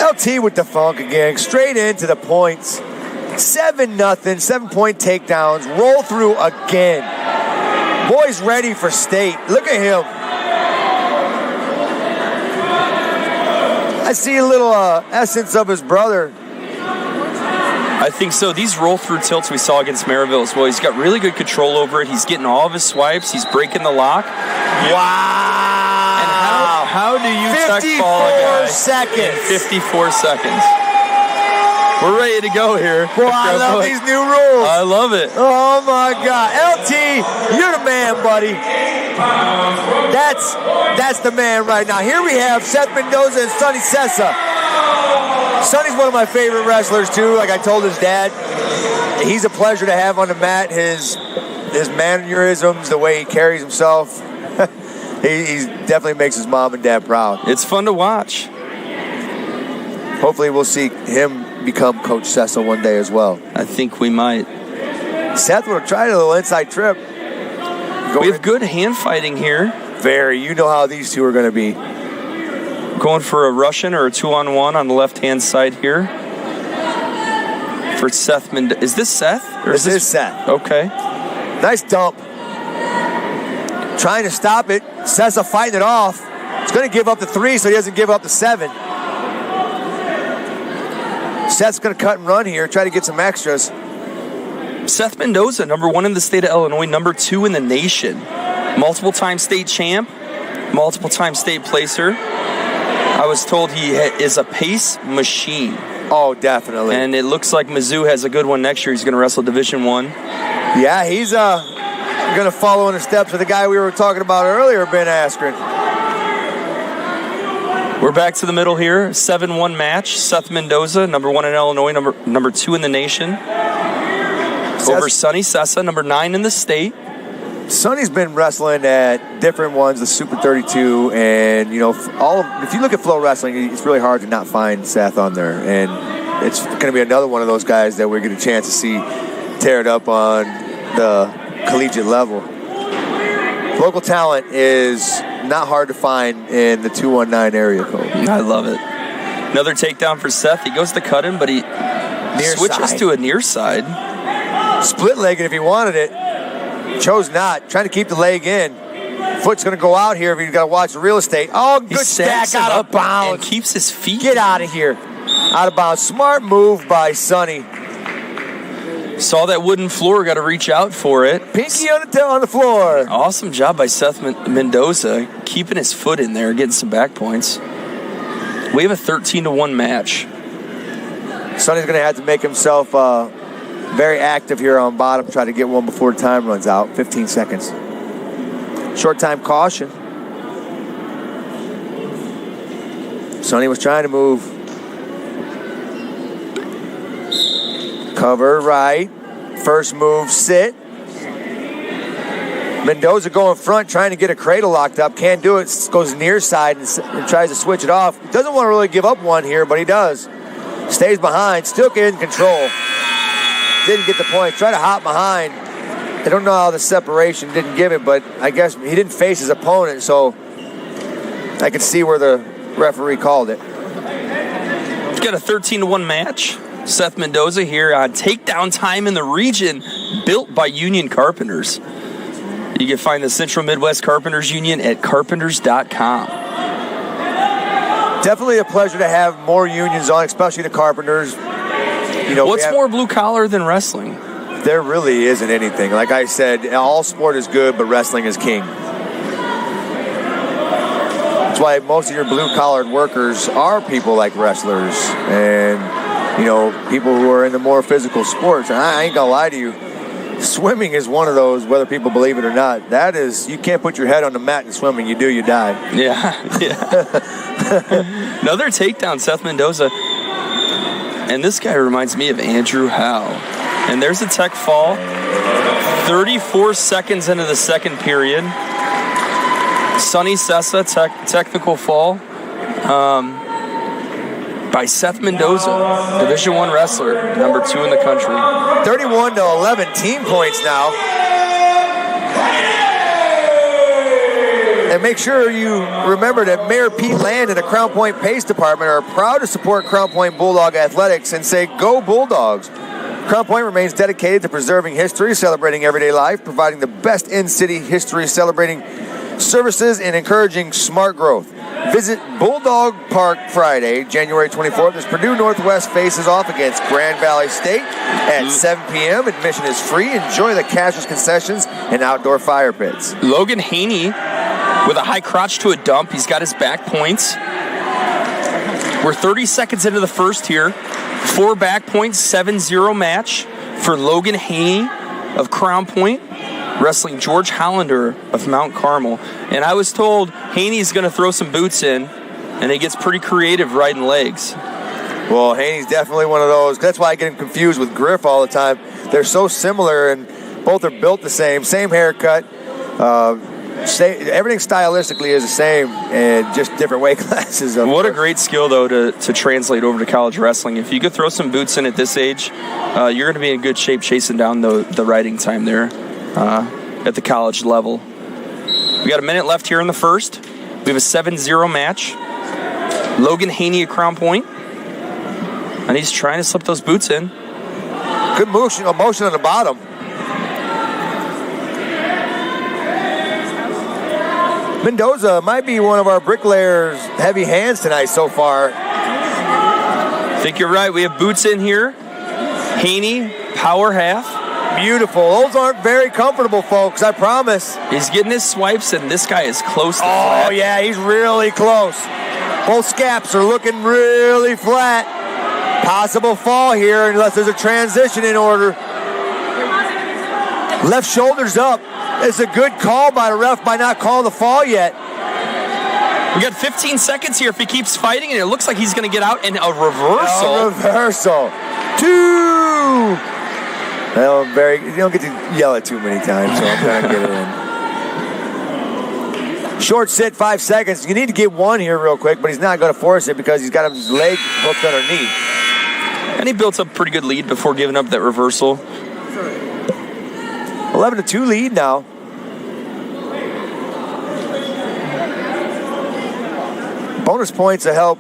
A: LT with the funk again, straight into the points. 7-0, 7-point takedowns, roll through again. Boy's ready for state. Look at him. I see a little essence of his brother.
B: I think so. These roll-through tilts we saw against Maryville as well. He's got really good control over it. He's getting all of his swipes. He's breaking the lock.
A: Wow.
B: And how do you tech ball a guy
A: 54 seconds.
B: in 54 seconds? We're ready to go here.
A: Boy, I love these new rules.
B: I love it.
A: Oh, my God. LT, you're the man, buddy. That's the man right now. Here we have Seth Mendoza and Sonny Sessa. Sonny's one of my favorite wrestlers, too. Like I told his dad, he's a pleasure to have on the mat. His mannerisms, the way he carries himself, he definitely makes his mom and dad proud.
B: It's fun to watch.
A: Hopefully we'll see him become Coach Sessa one day as well.
B: I think we might.
A: Seth would have tried a little inside trip.
B: We have good hand fighting here.
A: Very. You know how these two are going to be.
B: Going for a Russian or a 2-on-1 on the left-hand side here. For Seth Mendoza. Is this Seth?
A: Or this is Seth.
B: Okay.
A: Nice dump. Trying to stop it. Sessa fighting it off. He's going to give up the 3 so he doesn't give up the 7. Seth's going to cut and run here, try to get some extras.
B: Seth Mendoza, number 1 in the state of Illinois, number 2 in the nation. Multiple-time state champ, multiple-time state placer. I was told he is a pace machine.
A: Oh, definitely.
B: And it looks like Mizzou has a good one next year. He's going to wrestle Division I.
A: Yeah, he's going to follow in the steps of the guy we were talking about earlier, Ben Askren.
B: We're back to the middle here. 7-1 match. Seth Mendoza, number 1 in Illinois, number 2 in the nation. Over Sonny Sessa, number 9 in the state.
A: Sonny's been wrestling at different ones, the Super 32, and you know, if you look at Flow Wrestling, it's really hard to not find Seth on there, and it's going to be another one of those guys that we're going to get a chance to see tear it up on the collegiate level. Local talent is not hard to find in the 219 area code.
B: I love it. Another takedown for Seth. He goes to cut him, but he switches to a near side.
A: Split-legged if he wanted it. Chose not. Trying to keep the leg in. Foot's going to go out here if he's got to watch the real estate. Oh, good stack out of bounds.
B: And keeps his feet.
A: Get out of here. Out of bounds. Smart move by Sonny.
B: Saw that wooden floor, got to reach out for it.
A: Pinky on the floor.
B: Awesome job by Seth Mendoza, keeping his foot in there, getting some back points. We have a 13-1 match.
A: Sonny's going to have to make himself very active here on bottom, try to get one before time runs out. 15 seconds. Short time caution. Sonny was trying to move. Cover right. First move, sit. Mendoza going front, trying to get a cradle locked up. Can't do it. Goes near side and tries to switch it off. Doesn't want to really give up one here, but he does. Stays behind, still in control. Didn't get the point. Tried to hop behind. I don't know how the separation didn't give it, but I guess he didn't face his opponent, so I could see where the referee called it.
B: We've got a 13-1 match. Seth Mendoza here on Takedown Time in the region, built by Union Carpenters. You can find the Central Midwest Carpenters Union at carpenters.com.
A: Definitely a pleasure to have more unions on, especially the Carpenters. You know,
B: what's more blue collar than wrestling?
A: There really isn't anything. Like I said, all sport is good, but wrestling is king. That's why most of your blue-collared workers are people like wrestlers and, you know, people who are in the more physical sports. And I ain't gonna lie to you, swimming is one of those, whether people believe it or not. That is, you can't put your head on the mat in swimming. You do, you die.
B: Yeah. Another takedown, Seth Mendoza. And this guy reminds me of Andrew Howe. And there's a tech fall. 34 seconds into the second period. Sonny Sessa, technical fall by Seth Mendoza, Division I wrestler, number 2 in the country.
A: 31-11, team points now. And make sure you remember that Mayor Pete Land and the Crown Point Pace Department are proud to support Crown Point Bulldog Athletics and say, go Bulldogs. Crown Point remains dedicated to preserving history, celebrating everyday life, providing the best in-city history, celebrating services, and encouraging smart growth. Visit Bulldog Park Friday, January 24th, as Purdue Northwest faces off against Grand Valley State at 7 p.m. Admission is free. Enjoy the cashless concessions and outdoor fire pits.
B: Logan Haney with a high crotch to a dump. He's got his back points. We're 30 seconds into the first here. 4 back points, 7-0 match for Logan Haney of Crown Point, wrestling George Hollander of Mount Carmel. And I was told Haney's going to throw some boots in, and he gets pretty creative riding legs.
A: Well, Haney's definitely one of those. That's why I get him confused with Griff all the time. They're so similar, and both are built the same haircut. Everything stylistically is the same, and just different weight classes.
B: What a great skill, though, to translate over to college wrestling. If you could throw some boots in at this age, you're going to be in good shape chasing down the riding time there at the college level. We got a minute left here in the first. We have a 7-0 match. Logan Haney at Crown Point, and he's trying to slip those boots in.
A: Good motion on the bottom. Mendoza might be one of our bricklayers' heavy hands tonight so far.
B: I think you're right. We have boots in here. Haney, power half.
A: Beautiful. Those aren't very comfortable, folks, I promise.
B: He's getting his swipes, and this guy is close to
A: flat.
B: Oh,
A: yeah, he's really close. Both scaps are looking really flat. Possible fall here unless there's a transition in order. Left shoulder's up. It's a good call by the ref by not calling the fall yet.
B: We got 15 seconds here if he keeps fighting, and it looks like he's going to get out in a reversal.
A: A reversal. 2. Well, you don't get to yell it too many times, so I'm trying to get it in. Short sit, 5 seconds. You need to get one here real quick, but he's not going to force it because he's got his leg hooked underneath.
B: And he built up a pretty good lead before giving up that reversal.
A: 11-2 lead now. Bonus points to help.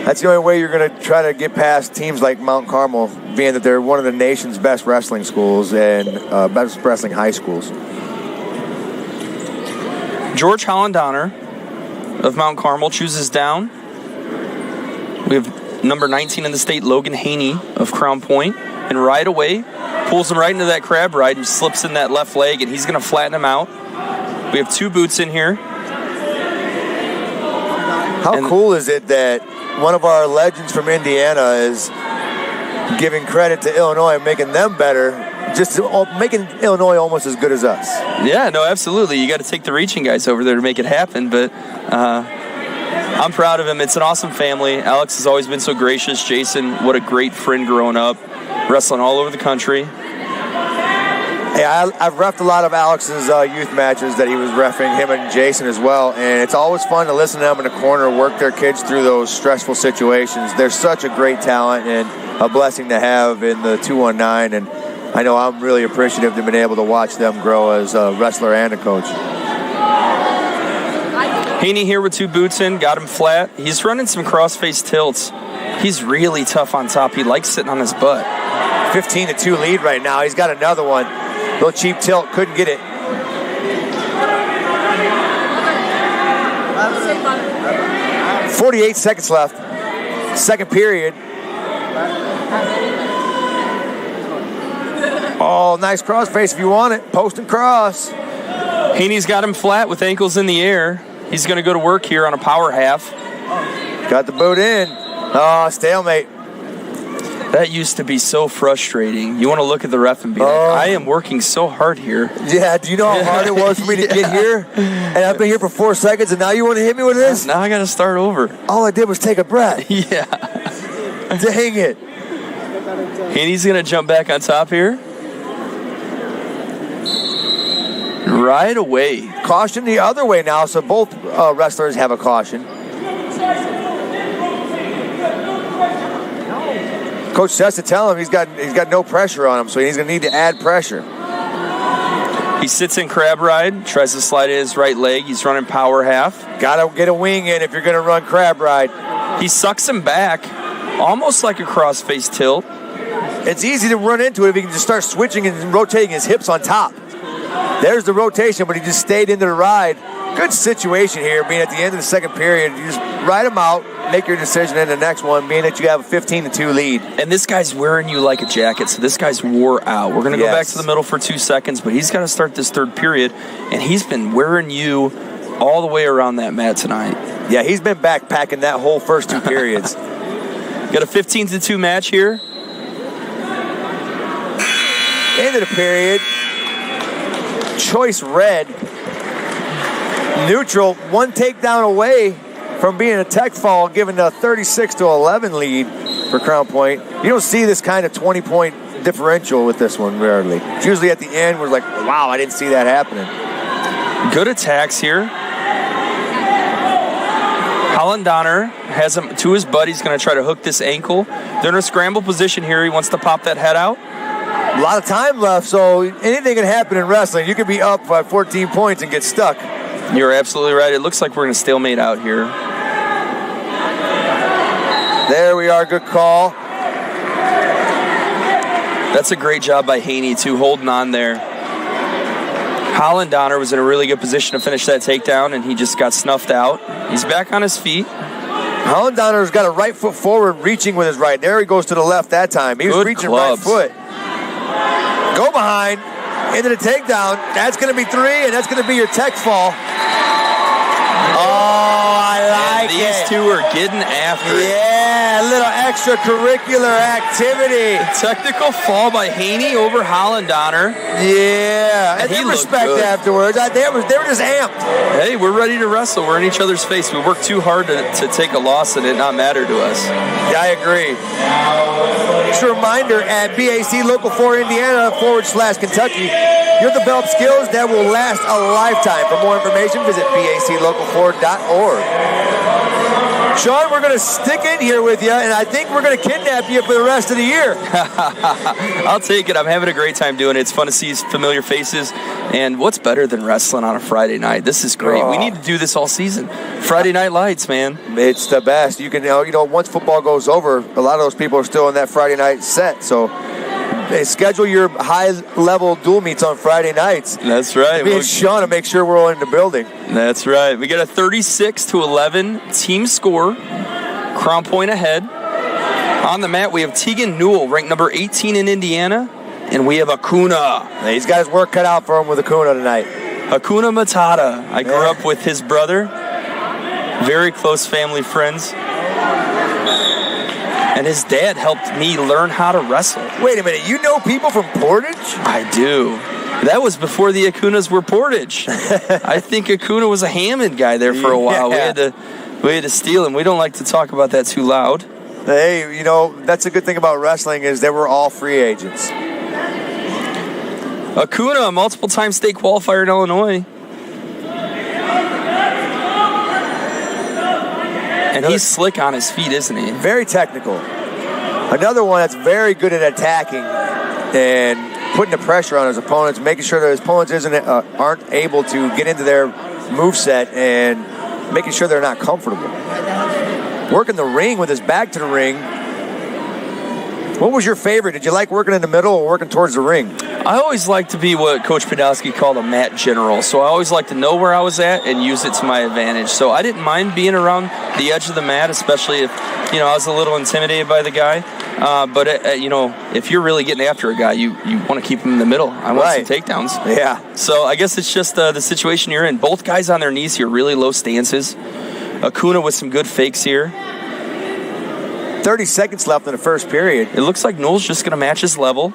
A: That's the only way you're going to try to get past teams like Mount Carmel, being that they're one of the nation's best wrestling schools and best wrestling high schools.
B: George Hollander of Mount Carmel chooses down. We have number 19 in the state, Logan Haney of Crown Point, and right away pulls him right into that crab ride and slips in that left leg, and he's going to flatten him out. We have 2 boots in here.
A: How cool is it that one of our legends from Indiana is giving credit to Illinois and making them better, just making Illinois almost as good as us?
B: Yeah, no, absolutely. You got to take the reaching guys over there to make it happen, but I'm proud of him. It's an awesome family. Alex has always been so gracious. Jason, what a great friend growing up, wrestling all over the country.
A: Hey, I've reffed a lot of Alex's youth matches that he was reffing, him and Jason as well, and it's always fun to listen to them in the corner work their kids through those stressful situations. They're such a great talent and a blessing to have in the 219, and I know I'm really appreciative to have been able to watch them grow as a wrestler and a coach.
B: Haney here with 2 boots in, got him flat. He's running some cross-face tilts. He's really tough on top. He likes sitting on his butt.
A: 15-2 lead right now. He's got another one. Little cheap tilt, couldn't get it. .48 seconds left. Second period. Oh, nice cross face if you want it. Post and cross.
B: Haney's got him flat with ankles in the air. He's going to go to work here on a power half.
A: Got the boot in. Oh, stalemate.
B: That used to be so frustrating. You want to look at the ref and be like, I am working so hard here.
A: Yeah, do you know how hard it was for me to get here? And I've been here for 4 seconds, and now you want to hit me with this?
B: Now I got to start over.
A: All I did was take a breath.
B: Yeah.
A: Dang it.
B: Haney's going to jump back on top here. Right away.
A: Caution the other way now, so both wrestlers have a caution. Coach says to tell him he's got no pressure on him, so he's going to need to add pressure.
B: He sits in crab ride, tries to slide in his right leg. He's running power half.
A: Got to get a wing in if you're going to run crab ride.
B: He sucks him back, almost like a cross-face tilt.
A: It's easy to run into it if he can just start switching and rotating his hips on top. There's the rotation, but he just stayed into the ride. Good situation here, being at the end of the second period. You just ride him out, make your decision in the next one, being that you have a 15-2 lead.
B: And this guy's wearing you like a jacket, so this guy's wore out. We're going to go back to the middle for 2 seconds, but he's got to start this third period, and he's been wearing you all the way around that mat tonight.
A: Yeah, he's been backpacking that whole first 2 periods.
B: Got a 15-2 match here.
A: End of the period. Choice red. Neutral, 1 takedown away from being a tech fall, giving a 36-11 lead for Crown Point. You don't see this kind of 20-point differential with this one rarely. It's usually at the end we're like, wow, I didn't see that happening.
B: Good attacks here. Holland Donner has him to his butt. He's going to try to hook this ankle. They're in a scramble position here. He wants to pop that head out.
A: A lot of time left, so anything can happen in wrestling. You could be up by 14 points and get stuck.
B: You're absolutely right. It looks like we're going to stalemate out here.
A: There we are. Good call.
B: That's a great job by Haney, too, holding on there. Holland Donner was in a really good position to finish that takedown, and he just got snuffed out. He's back on his feet.
A: Holland Donner's got a right foot forward, reaching with his right. There he goes to the left that time. He was reaching right foot. Go behind into the takedown. That's going to be 3, and that's going to be your tech fall. Oh, I like it.
B: These two are getting after it.
A: Yeah, a little extracurricular activity.
B: Technical fall by Haney over Holland Donner.
A: Yeah, and they respect afterwards. They were just amped.
B: Hey, we're ready to wrestle. We're in each other's face. We worked too hard to take a loss and it not matter to us.
A: Yeah, I agree. Just a reminder at BAC Local 4 Indiana /Kentucky, you're the belt skills that will last a lifetime. For more information, visit baclocal4.org. Sean, we're going to stick in here with you, and I think we're going to kidnap you for the rest of the year.
B: I'll take it. I'm having a great time doing it. It's fun to see familiar faces. And what's better than wrestling on a Friday night? This is great. We need to do this all season. Friday Night Lights, man.
A: It's the best. You can, once football goes over, a lot of those people are still in that Friday night set. So schedule your high-level dual meets on Friday nights.
B: That's right.
A: Me and Sean to make sure we're all in the building.
B: That's right. We got a 36-11 team score. Crown Point ahead. On the mat, we have Tegan Newell, ranked number 18 in Indiana. And we have Acuna.
A: He's got his work cut out for him with Acuna tonight.
B: Acuna Matata. I grew up with his brother. Very close family friends. And his dad helped me learn how to wrestle.
A: Wait a minute, you know people from Portage?
B: I do. That was before the Acunas were Portage. I think Acuna was a Hammond guy there for a while.
A: Yeah.
B: We had to steal him. We don't like to talk about that too loud.
A: Hey, that's a good thing about wrestling is they were all free agents.
B: Acuna, a multiple-time state qualifier in Illinois. And he's slick on his feet, isn't he?
A: Very technical. Another one that's very good at attacking and putting the pressure on his opponents, making sure that his opponents aren't able to get into their moveset and making sure they're not comfortable. Working the ring with his back to the ring. What was your favorite? Did you like working in the middle or working towards the ring?
B: I always like to be what Coach Podolsky called a mat general. So I always like to know where I was at and use it to my advantage. So I didn't mind being around the edge of the mat, especially if, I was a little intimidated by the guy. But if you're really getting after a guy, you want to keep him in the middle. I want some takedowns.
A: Yeah.
B: So I guess it's just the situation you're in. Both guys on their knees here, really low stances. Acuna with some good fakes here.
A: 30 seconds left in the first period.
B: It looks like Newell's just going to match his level.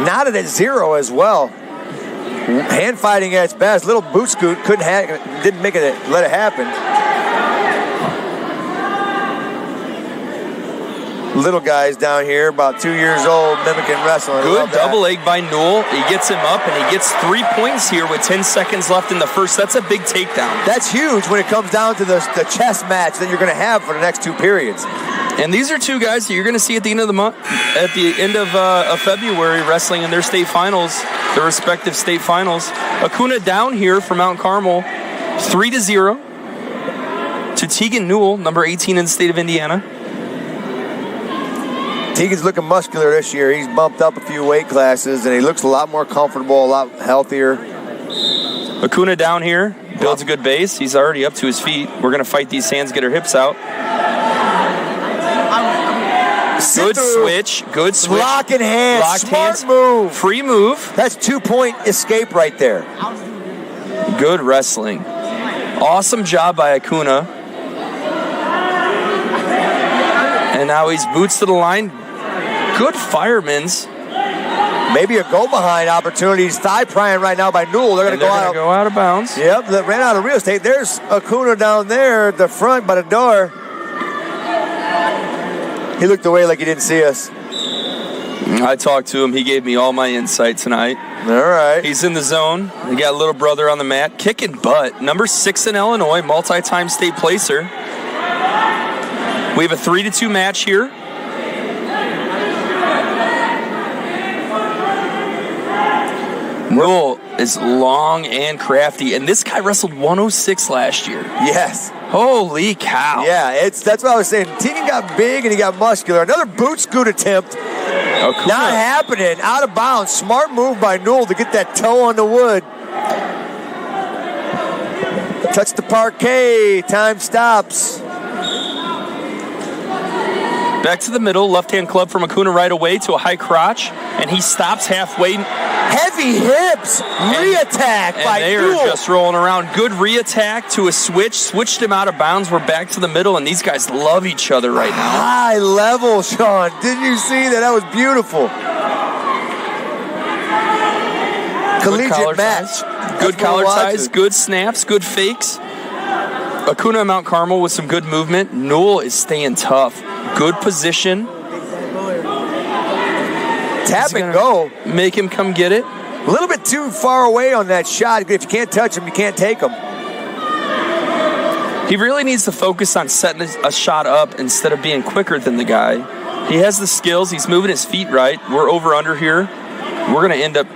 A: Knotted at 0 as well. Hand fighting at its best. Little boot scoot didn't let it happen. Little guys down here, about 2 years old, mimicking wrestling.
B: Good double leg by Newell. He gets him up, and he gets 3 points here with 10 seconds left in the first. That's a big takedown.
A: That's huge when it comes down to the chess match that you're going to have for the next 2 periods.
B: And these are two guys that you're going to see at the end of the month, at the end of February, wrestling in their state finals, their respective state finals. Acuna down here for Mount Carmel, 3-0 to Tegan Newell, number 18 in the state of Indiana.
A: Tegan's looking muscular this year. He's bumped up a few weight classes, and he looks a lot more comfortable, a lot healthier.
B: Acuna down here, builds a good base. He's already up to his feet. We're going to fight these hands, get her hips out. Good switch.
A: Lock in hands.
B: Locked
A: Smart
B: hands.
A: move.
B: Free move.
A: That's 2-point escape right there.
B: Good wrestling. Awesome job by Acuna. And now he's boots to the line. Good firemen's.
A: Maybe a go-behind opportunity. He's thigh-prying right now by Newell. They're going to
B: go out of bounds.
A: Yep, they ran out of real estate. There's Acuna down there at the front by the door. He looked away like he didn't see us.
B: I talked to him. He gave me all my insight tonight.
A: All right.
B: He's in the zone. We got a little brother on the mat. Kicking butt. Number 6 in Illinois, multi-time state placer. We have a 3-2 match here. Newell is long and crafty, and this guy wrestled 106 last year.
A: Yes.
B: Holy cow.
A: Yeah, that's what I was saying. Tegan got big and he got muscular. Another boot scoot attempt.
B: Acuna.
A: Not happening. Out of bounds. Smart move by Newell to get that toe on the wood. Touch the parquet. Time stops.
B: Back to the middle. Left-hand club from Acuna right away to a high crotch, and he stops halfway.
A: Heavy hips. Re-attack by
B: Newell. And they are just rolling around. Good re-attack to a switch. Switched him out of bounds. We're back to the middle, and these guys love each other right now.
A: High level, Sean. Did you see that? That was beautiful. Collegiate match.
B: Good collar ties. Good snaps. Good fakes. Acuna and Mount Carmel with some good movement. Newell is staying tough. Good position.
A: Tap and go.
B: Make him come get it.
A: A little bit too far away on that shot. If you can't touch him, you can't take him.
B: He really needs to focus on setting a shot up instead of being quicker than the guy. He has the skills. He's moving his feet right. We're over under here. We're going to end up.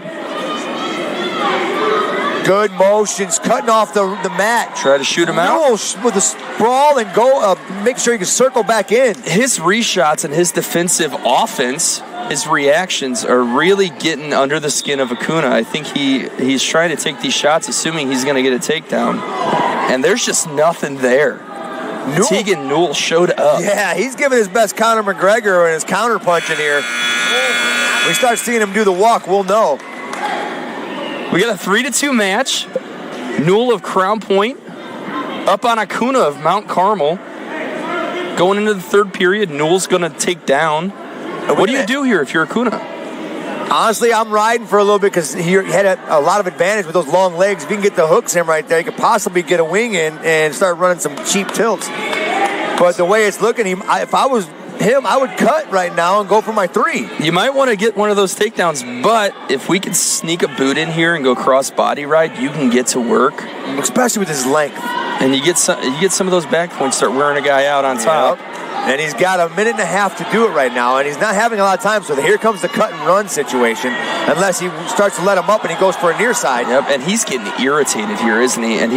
A: Good motions, cutting off the mat.
B: Try to shoot him out.
A: With a sprawl and go, make sure he can circle back in.
B: His reshots and his defensive offense, his reactions are really getting under the skin of Acuna. I think he's trying to take these shots, assuming he's going to get a takedown. And there's just nothing there. Tegan Newell showed up.
A: Yeah, he's giving his best Conor McGregor and his counter punching here. When we start seeing him do the walk, we'll know.
B: We got a 3-2 match. Newell of Crown Point up on Acuna of Mount Carmel. Going into the third period, Newell's going to take down. What do you do here if you're Acuna?
A: Honestly, I'm riding for a little bit because he had a lot of advantage with those long legs. If you can get the hooks in right there, you could possibly get a wing in and start running some cheap tilts. But the way it's looking, if I was him, I would cut right now and go for my 3.
B: You might want to get one of those takedowns, but if we could sneak a boot in here and go cross body ride, you can get to work.
A: Especially with his length.
B: And you get some of those back points, start wearing a guy out on top.
A: Yep. And he's got a minute and a half to do it right now, and he's not having a lot of time, so here comes the cut and run situation, unless he starts to let him up and he goes for a near side.
B: Yep, and he's getting irritated here, isn't he? And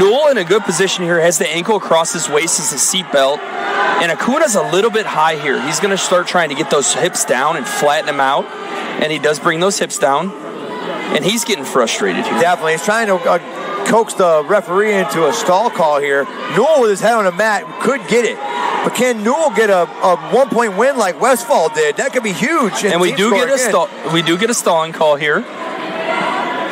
B: Newell in a good position here, has the ankle across his waist as a seatbelt, and Acuna's a little bit high here. He's going to start trying to get those hips down and flatten him out, and he does bring those hips down, and he's getting frustrated here.
A: Definitely. He's trying to coax the referee into a stall call here. Newell with his head on the mat could get it. But can Newell get a 1-point win like Westfall did? That could be huge.
B: And we do get a stalling call here.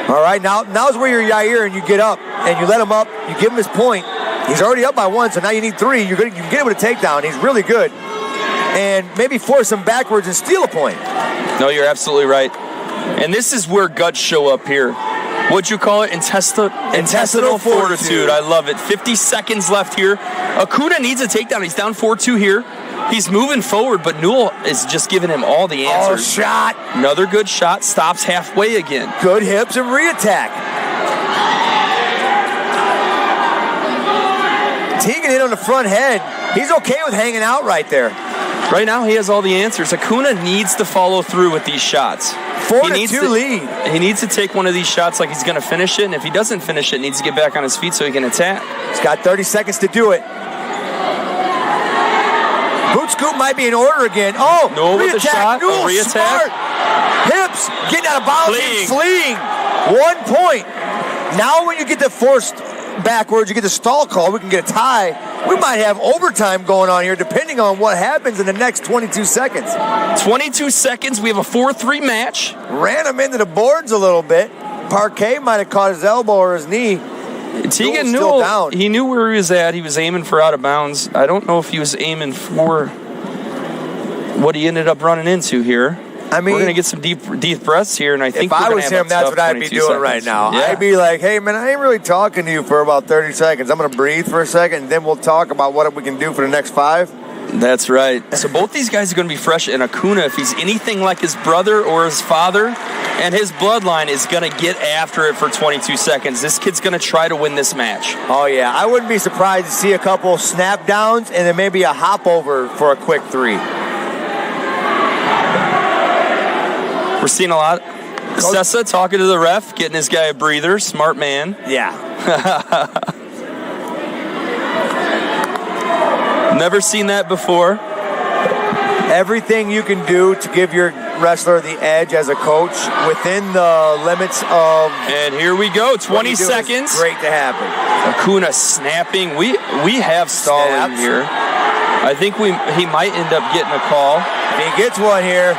A: All right, now's where you're Yair and you get up and you let him up. You give him his point. He's already up by 1, so now you need 3. You can get him with a takedown. He's really good. And maybe force him backwards and steal a point.
B: No, you're absolutely right. And this is where guts show up here. What'd you call it? Intestinal fortitude. I love it. 50 seconds left here. Acuna needs a takedown. He's down 4-2 here. He's moving forward, but Newell is just giving him all the answers.
A: Oh, shot.
B: Another good shot. Stops halfway again.
A: Good hips and re-attack. Tegan hit on the front head. He's okay with hanging out right there.
B: Right now, he has all the answers. Acuna needs to follow through with these shots.
A: 4-2 lead.
B: He needs to take one of these shots like he's going to finish it, and if he doesn't finish it, he needs to get back on his feet so he can attack.
A: He's got 30 seconds to do it. Boot scoop might be in order again. Oh,
B: Newell with the shot.
A: Newell,
B: Re-attack.
A: smart. Hips getting out of bounds and fleeing. 1 point. Now when you get the forced backwards, you get the stall call, we can get a tie. We might have overtime going on here depending on what happens in the next 22 seconds.
B: 22 seconds. We have a 4-3 match.
A: Ran him into the boards a little bit. Parquet might have caught his elbow or his knee.
B: Tegan Newell, he knew where he was at. He was aiming for out of bounds. I don't know if he was aiming for what he ended up running into here. I mean, we're going to get some deep breaths here, and I think
A: if I was him, that's what I'd be doing right now. Yeah. I'd be like, hey, man, I ain't really talking to you for about 30 seconds. I'm going to breathe for a second, and then we'll talk about what we can do for the next 5.
B: That's right. So both these guys are going to be fresh, and Acuna, if he's anything like his brother or his father, and his bloodline, is going to get after it for 22 seconds. This kid's going to try to win this match.
A: Oh, yeah. I wouldn't be surprised to see a couple snap downs and then maybe a hop over for a quick 3.
B: We're seeing a lot. Sessa talking to the ref, getting this guy a breather. Smart man.
A: Yeah.
B: Never seen that before.
A: Everything you can do to give your wrestler the edge as a coach within the limits of...
B: And here we go, 20 seconds.
A: Great to happen.
B: Acuna snapping. We have stalling here. I think he might end up getting a call.
A: If he gets one here...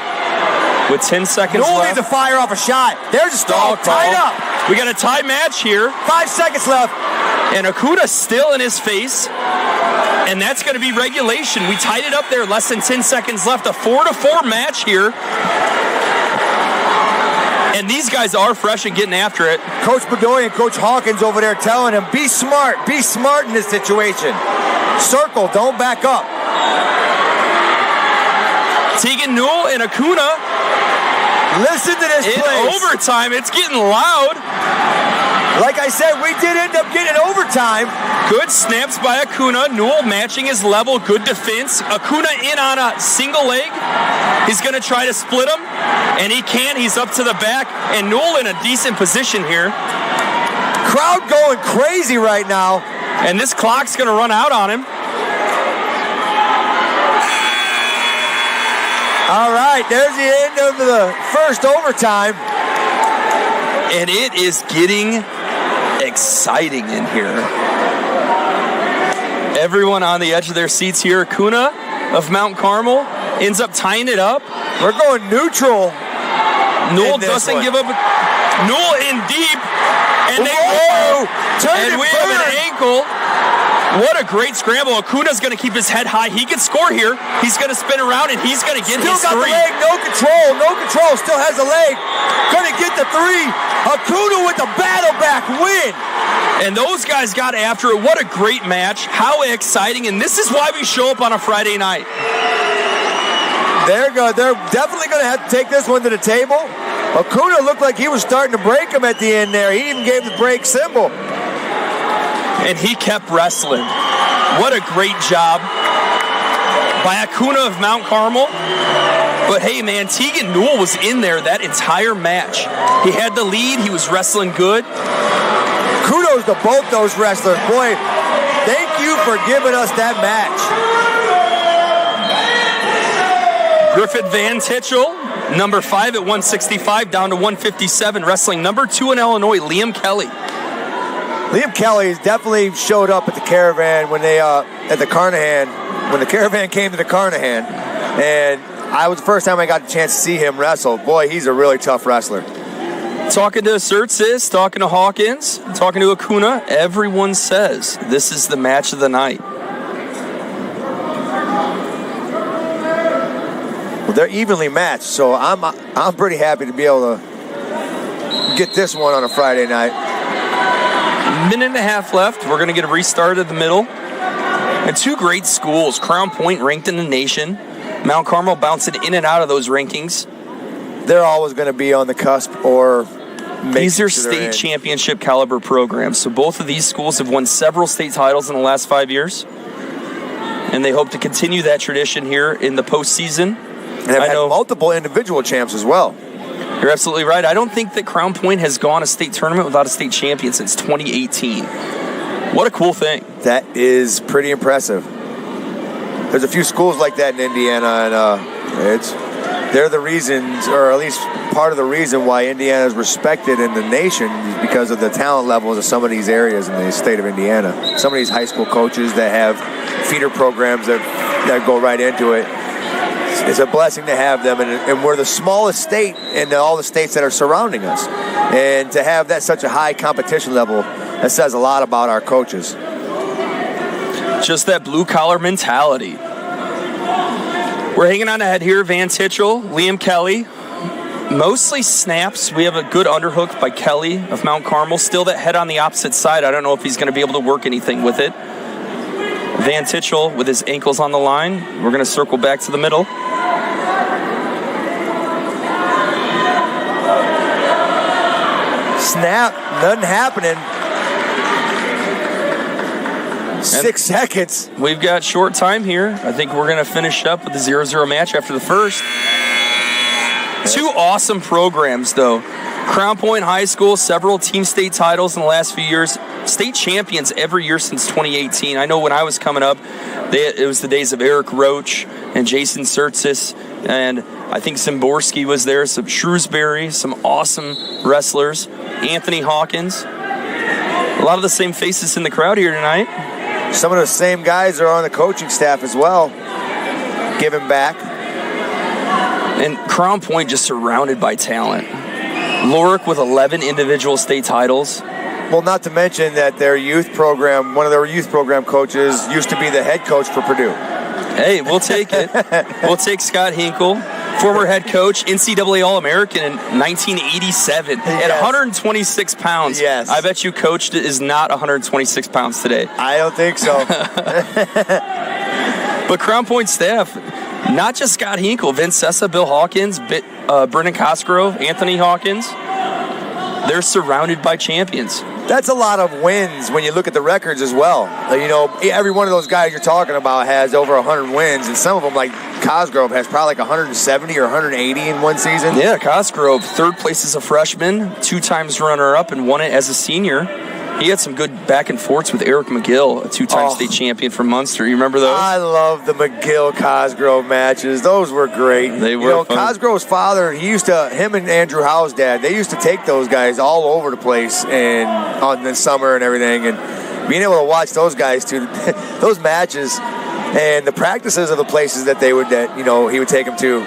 B: With 10 seconds
A: Newell
B: left.
A: needs to fire off a shot. There's a stall. Tied up.
B: We got a tie match here.
A: 5 seconds left.
B: And Acuna's still in his face. And that's going to be regulation. We tied it up there. Less than 10 seconds left. A 4-4 match here. And these guys are fresh and getting after it.
A: Coach Bedoya and Coach Hawkins over there telling him, be smart. Be smart in this situation. Circle. Don't back up.
B: Tegan Newell and Acuna.
A: Listen to this
B: in
A: place.
B: Overtime, it's getting loud.
A: Like I said, we did end up getting overtime.
B: Good snaps by Acuna. Newell matching his level. Good defense. Acuna in on a single leg. He's going to try to split him. And he can. He's up to the back. And Newell in a decent position here.
A: Crowd going crazy right now.
B: And this clock's going to run out on him.
A: All right, there's the end of the first overtime.
B: And it is getting exciting in here. Everyone on the edge of their seats here. Acuna of Mount Carmel ends up tying it up.
A: We're going neutral.
B: Newell doesn't give up. Newell in deep. And we have an ankle. What a great scramble. Acuna's going to keep his head high. He can score here. He's going to spin around, and he's going to get his 3.
A: Still got the leg. No control. Still has the leg. Going to get the 3. Acuna with the battle back win.
B: And those guys got after it. What a great match. How exciting. And this is why we show up on a Friday night.
A: They're definitely going to have to take this one to the table. Acuna looked like he was starting to break him at the end there. He even gave the break symbol.
B: And he kept wrestling. What a great job by Acuna of Mount Carmel. But hey, man, Tegan Newell was in there that entire match. He had the lead. He was wrestling good.
A: Kudos to both those wrestlers. Boy, thank you for giving us that match.
B: Griffith Van Titchell, number 5 at 165, down to 157. Wrestling number 2 in Illinois, Liam Kelly.
A: Liam Kelly definitely showed up at the Caravan when they at the Carnahan, when the Caravan came to the Carnahan, and I was the first time I got a chance to see him wrestle. Boy, he's a really tough wrestler.
B: Talking to Surtsis, talking to Hawkins, talking to Acuna, everyone says this is the match of the night.
A: Well, they're evenly matched, so I'm pretty happy to be able to get this one on a Friday night.
B: Minute and a half left. We're going to get a restart at the middle. And 2 great schools. Crown Point ranked in the nation. Mount Carmel bouncing in and out of those rankings.
A: They're always going to be on the cusp or
B: these are state championship caliber programs. So both of these schools have won several state titles in the last 5 years. And they hope to continue that tradition here in the postseason.
A: And they've had multiple individual champs as well.
B: You're absolutely right. I don't think that Crown Point has gone a state tournament without a state champion since 2018. What a cool thing.
A: That is pretty impressive. There's a few schools like that in Indiana, and they're the reasons, or at least part of the reason why Indiana is respected in the nation, is because of the talent levels of some of these areas in the state of Indiana. Some of these high school coaches that have feeder programs that go right into it. It's a blessing to have them, and we're the smallest state in all the states that are surrounding us. And to have that such a high competition level, that says a lot about our coaches.
B: Just that blue-collar mentality. We're hanging on ahead here. Van Titchell, Liam Kelly. Mostly snaps. We have a good underhook by Kelly of Mount Carmel. Still that head on the opposite side. I don't know if he's going to be able to work anything with it. Van Titchell with his ankles on the line. We're going to circle back to the middle.
A: Snap. Nothing happening. 6 seconds.
B: We've got short time here. I think we're going to finish up with the 0-0 match after the first. Two awesome programs, though. Crown Point High School, several team state titles in the last few years. State champions every year since 2018. I know when I was coming up, it was the days of Eric Roach and Jason Surtsis, and I think Zimborski was there, some Shrewsbury, some awesome wrestlers, Anthony Hawkins. A lot of the same faces in the crowd here tonight.
A: Some of the same guys are on the coaching staff as well, giving back.
B: And Crown Point just surrounded by talent. Lorick with 11 individual state titles.
A: Well, not to mention that their youth program, one of their youth program coaches used to be the head coach for Purdue.
B: Hey, we'll take it. We'll take Scott Hinkle, former head coach, NCAA All-American in 1987 at 126 pounds.
A: Yes.
B: I bet you Coach is not 126 pounds today.
A: I don't think so.
B: But Crown Point staff, not just Scott Hinkle, Vince Sessa, Bill Hawkins, Brennan Cosgrove, Anthony Hawkins, they're surrounded by champions.
A: That's a lot of wins when you look at the records as well. You know, every one of those guys you're talking about has over 100 wins, and some of them, like Cosgrove, has probably like 170 or 180 in one season.
B: Yeah, Cosgrove, third place as a freshman, 2 times runner-up, and won it as a senior. He had some good back and forths with Eric McGill, a 2-time state champion from Munster. You remember those?
A: I love the McGill-Cosgrove matches. Those were great.
B: They were fun.
A: Cosgrove's father, him and Andrew Howe's dad, they used to take those guys all over the place and on the summer and everything. And being able to watch those guys, too, those matches and the practices of the places that he would take them to.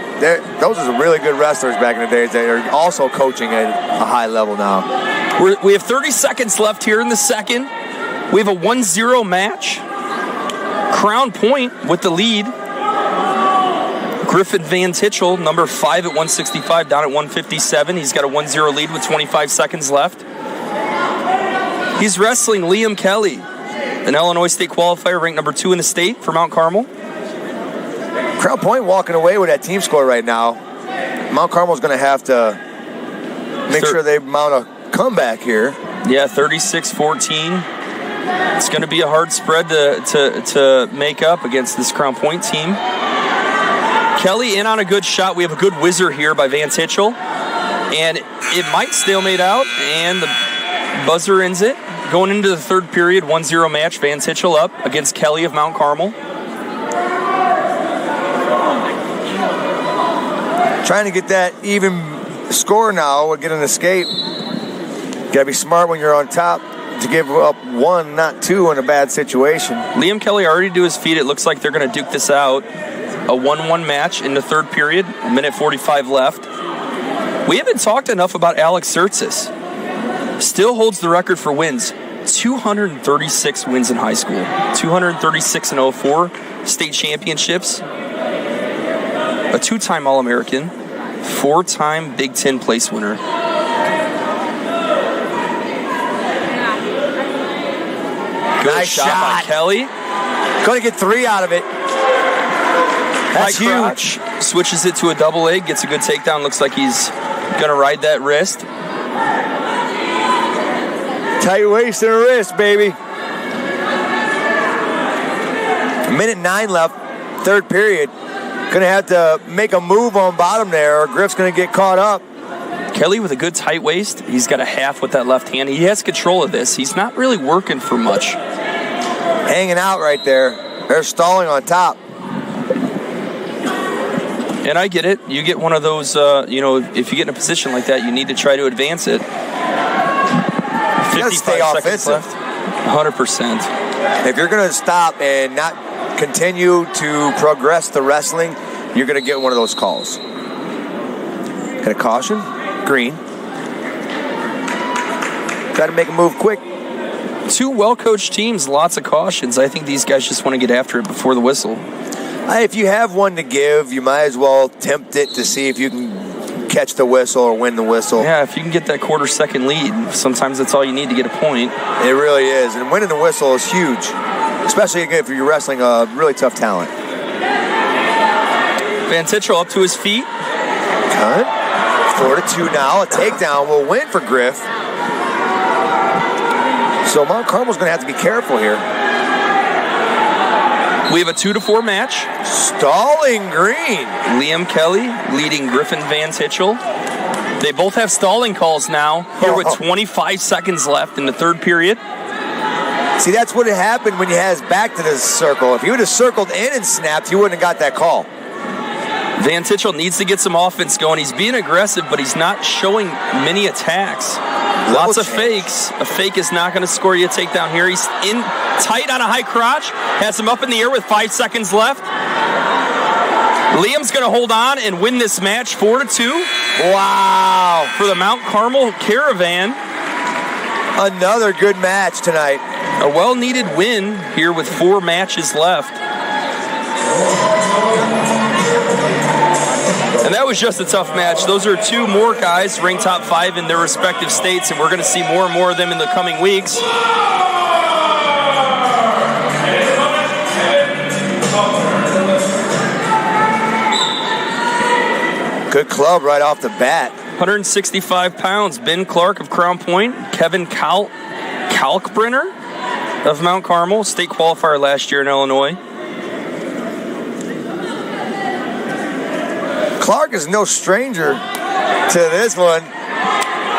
A: Those are some really good wrestlers back in the days that are also coaching at a high level now.
B: We have 30 seconds left here in the second. We have a 1-0 match. Crown Point with the lead. Griffin Van Titchell, number 5 at 165, down at 157. He's got a 1-0 lead with 25 seconds left. He's wrestling Liam Kelly, an Illinois State qualifier, ranked number 2 in the state for Mount Carmel.
A: Crown Point walking away with that team score right now. Mount Carmel's going to have to make sure they mount a comeback here.
B: Yeah, 36-14. It's going to be a hard spread to make up against this Crown Point team. Kelly in on a good shot. We have a good whizzer here by Van Titchell. And it might stalemate out, and the buzzer ends it. Going into the third period, 1-0 match. Van Titchell up against Kelly of Mount Carmel.
A: Trying to get that even score now or get an escape. Got to be smart when you're on top to give up 1, not 2 in a bad situation.
B: Liam Kelly already to his feet. It looks like they're going to duke this out. A 1-1 match in the third period. 1:45 left. We haven't talked enough about Alex Surtsis. Still holds the record for wins. 236 wins in high school. 236 in 04 state championships. A 2-time All-American. 4-time Big Ten place winner. Good
A: nice shot
B: by Kelly.
A: Going to get 3 out of it. That's
B: huge. Switches it to a double leg, gets a good takedown. Looks like he's going to ride that wrist. Tight waist and a wrist, baby.
A: Minute 9 left, third period. Going to have to make a move on bottom there, or Griff's going to get caught up.
B: Kelly with a good tight waist. He's got a half with that left hand. He has control of this. He's not really working for much.
A: Hanging out right there. They're stalling on top.
B: And I get it. You get one of those, if you get in a position like that, you need to try to advance it. 55
A: stay
B: seconds
A: offensive.
B: left. 100%.
A: If you're going to stop and not continue to progress the wrestling, you're going to get one of those calls. Got a caution? Green. Got to make a move quick.
B: Two well-coached teams, lots of cautions. I think these guys just want to get after it before the whistle.
A: If you have one to give, you might as well tempt it to see if you can catch the whistle or win the whistle.
B: Yeah, if you can get that quarter-second lead, sometimes that's all you need to get a point.
A: It really is. And winning the whistle is huge, especially if you're wrestling a really tough talent.
B: Van Titchell up to his feet.
A: Cut. 4-2 now. A takedown will win for Griff. So Mount Carmel's going to have to be careful here.
B: We have a 2-4 match.
A: Stalling Green.
B: Liam Kelly leading Griffin Van Titchell. They both have stalling calls now, here with 25 seconds left in the third period.
A: See, that's what had happened when he has back to the circle. If he would have circled in and snapped, he wouldn't have got that call.
B: Van Titchell needs to get some offense going. He's being aggressive, but he's not showing many attacks. Lots of fakes. A fake is not going to score you a takedown here. He's in tight on a high crotch. Has him up in the air with 5 seconds left. Liam's going to hold on and win this match 4-2.
A: Wow.
B: For the Mount Carmel Caravan.
A: Another good match tonight.
B: A well-needed win here with 4 matches left. And that was just a tough match. Those are 2 more guys ranked top 5 in their respective states, and we're going to see more and more of them in the coming weeks.
A: Good club right off the bat.
B: 165 pounds. Ben Clark of Crown Point. Kevin Kalkbrenner of Mount Carmel, state qualifier last year in Illinois.
A: Clark is no stranger to this one.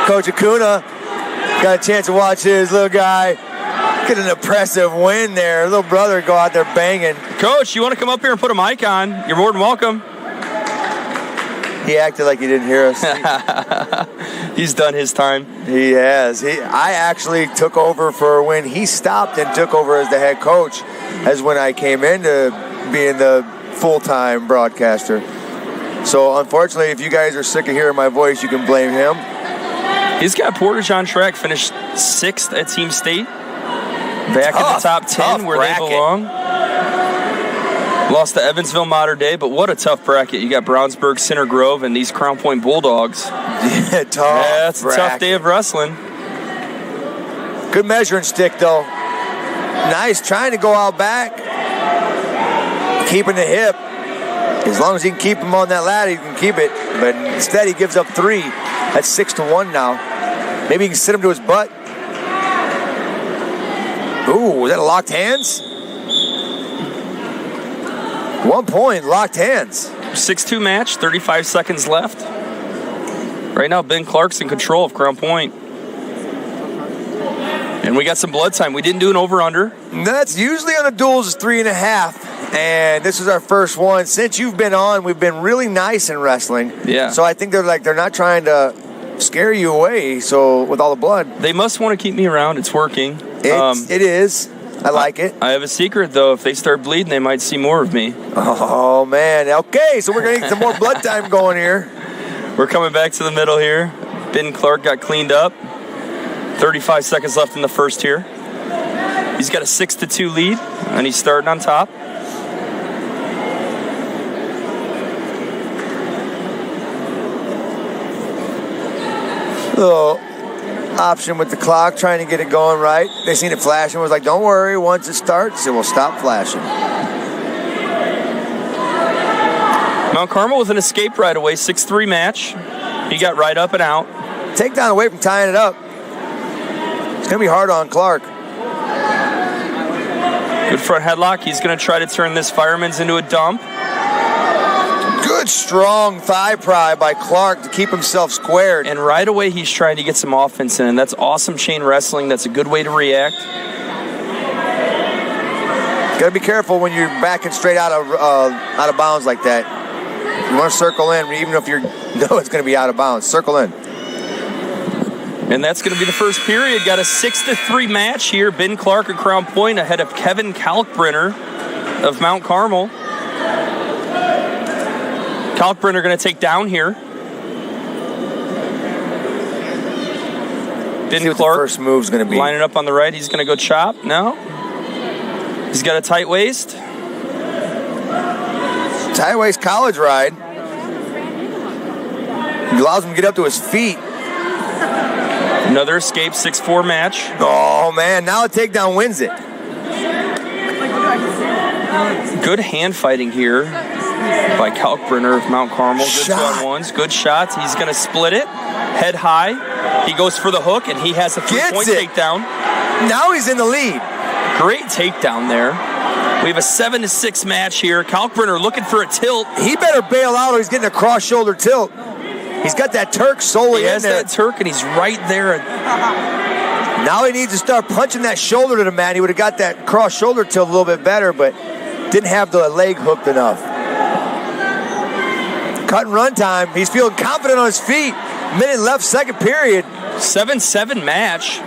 A: Coach Acuna got a chance to watch his little guy get an impressive win there. Little brother go out there banging.
B: Coach, you want to come up here and put a mic on? You're more than welcome.
A: He acted like he didn't hear us.
B: He's done his time.
A: He has. I actually took over for when he stopped and took over as the head coach, as when I came into being the full-time broadcaster. So, unfortunately, if you guys are sick of hearing my voice, you can blame him.
B: He's got Portage on track, finished 6th at Team State. Back in the top 10 where they belong. Lost to Evansville Mater Dei, but what a tough bracket. You got Brownsburg, Center Grove, and these Crown Point Bulldogs.
A: Yeah,
B: that's a tough day of wrestling.
A: Good measuring stick, though. Nice, trying to go out back. Keeping the hip. As long as he can keep him on that ladder, he can keep it. But instead, he gives up 3. That's 6-1 now. Maybe he can sit him to his butt. Ooh, was that a locked hands? 1 point, locked hands.
B: 6-2 match, 35 seconds left. Right now, Ben Clark's in control of Crown Point. And we got some blood time. We didn't do an over-under.
A: That's usually on the duels is 3.5. And this is our first one. Since you've been on, we've been really nice in wrestling.
B: Yeah.
A: So I think they're not trying to scare you away. So with all the blood,
B: they must want to keep me around. It's working.
A: It is. I like it.
B: I have a secret though. If they start bleeding, they might see more of me.
A: Oh man. Okay. So we're gonna get some more blood time going here.
B: We're coming back to the middle here. Ben Clark got cleaned up. 35 seconds left in the first here. He's got a 6-2 lead, and he's starting on top.
A: Little option with the clock, trying to get it going right. They seen it flashing, was like, don't worry, once it starts, it will stop flashing.
B: Mount Carmel with an escape right away, 6-3 match. He got right up and out.
A: Takedown away from tying it up. It's going to be hard on Clark.
B: Good front headlock. He's going to try to turn this Fireman's into a dump.
A: Good, strong thigh pry by Clark to keep himself squared.
B: And right away, he's trying to get some offense in. That's awesome chain wrestling. That's a good way to react.
A: Got to be careful when you're backing straight out of bounds like that. You want to circle in, even if you know it's going to be out of bounds. Circle in.
B: And that's going to be the first period. Got a 6-3 match here. Ben Clark at Crown Point ahead of Kevin Kalkbrenner of Mount Carmel. Kalkbrenner going to take down here. Ben Clark,
A: first move's going to be
B: lining up on the right. He's going to go chop. No. He's got a tight waist.
A: Tight waist college ride. Allows him to get up to his feet.
B: Another escape 6-4 match.
A: Oh, man. Now a takedown wins it.
B: Good hand fighting here by Kalkbrenner of Mount Carmel. Good 2-on-1s. Good shots. He's going to split it. Head high. He goes for the hook, and he has a 3-point takedown.
A: Now he's in the lead.
B: Great takedown there. We have a 7-6 match here. Kalkbrenner looking for a tilt.
A: He better bail out or he's getting a cross-shoulder tilt. He's got that Turk solely in there.
B: He has that Turk, and he's right there.
A: Now he needs to start punching that shoulder to the mat. He would have got that cross-shoulder tilt a little bit better, but didn't have the leg hooked enough. Cut and run time. He's feeling confident on his feet. Minute left, second period.
B: 7-7 match.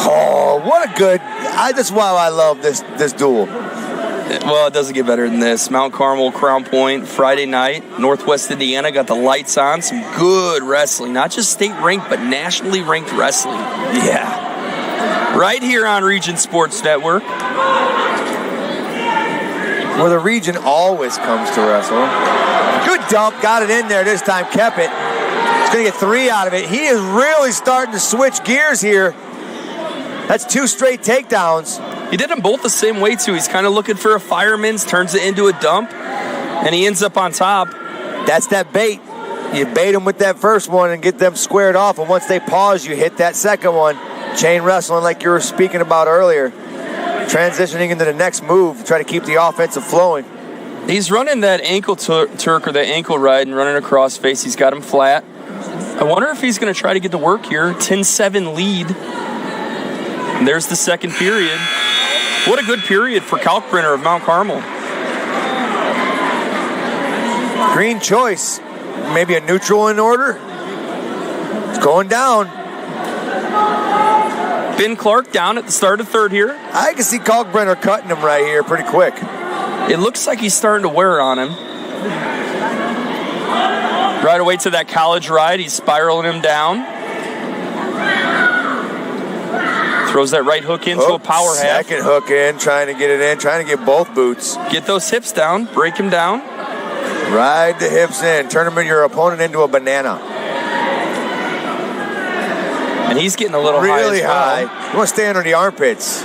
A: Oh, what a good... That's why I love this duel.
B: Well, it doesn't get better than this. Mount Carmel, Crown Point, Friday night. Northwest Indiana got the lights on. Some good wrestling. Not just state-ranked, but nationally ranked wrestling.
A: Yeah.
B: Right here on Region Sports Network.
A: Where the region always comes to wrestle. Good dump. Got it in there this time. Kept it. He's going to get 3 out of it. He is really starting to switch gears here. That's 2 straight takedowns.
B: He did them both the same way, too. He's kind of looking for a fireman's, turns it into a dump, and he ends up on top.
A: That's that bait. You bait them with that first one and get them squared off, and once they pause, you hit that second one. Chain wrestling like you were speaking about earlier. Transitioning into the next move to try to keep the offensive flowing.
B: He's running that ankle Turk or that ankle ride and running across face. He's got him flat. I wonder if he's going to try to get to work here. 10-7 lead. And there's the second period. What a good period for Kalkbrenner of Mount Carmel.
A: Green choice. Maybe a neutral in order. It's going down.
B: Ben Clark down at the start of third here.
A: I can see Kalkbrenner cutting him right here pretty quick.
B: It looks like he's starting to wear on him. Right away to that college ride. He's spiraling him down. Throws that right hook into a power half.
A: Second hook in, trying to get it in, trying to get both boots.
B: Get those hips down, break him down.
A: Ride the hips in, turn your opponent into a banana.
B: And he's getting a little
A: really
B: high as well.
A: high. You want to stay under the armpits.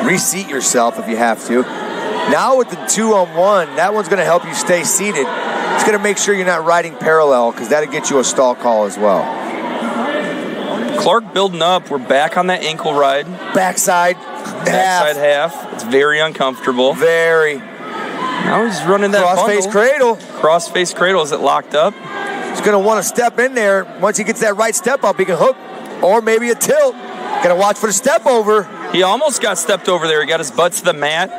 A: Reseat yourself if you have to. Now with the 2-on-1, that one's going to help you stay seated. It's going to make sure you're not riding parallel because that'll get you a stall call as well.
B: Clark building up. We're back on that ankle ride.
A: Backside
B: half. It's very uncomfortable.
A: Very.
B: Now he's running that
A: cross-face cradle.
B: Cross-face cradle. Is it locked up?
A: He's going to want to step in there. Once he gets that right step up, he can hook or maybe a tilt. Got to watch for the step over.
B: He almost got stepped over there. He got his butt to the mat.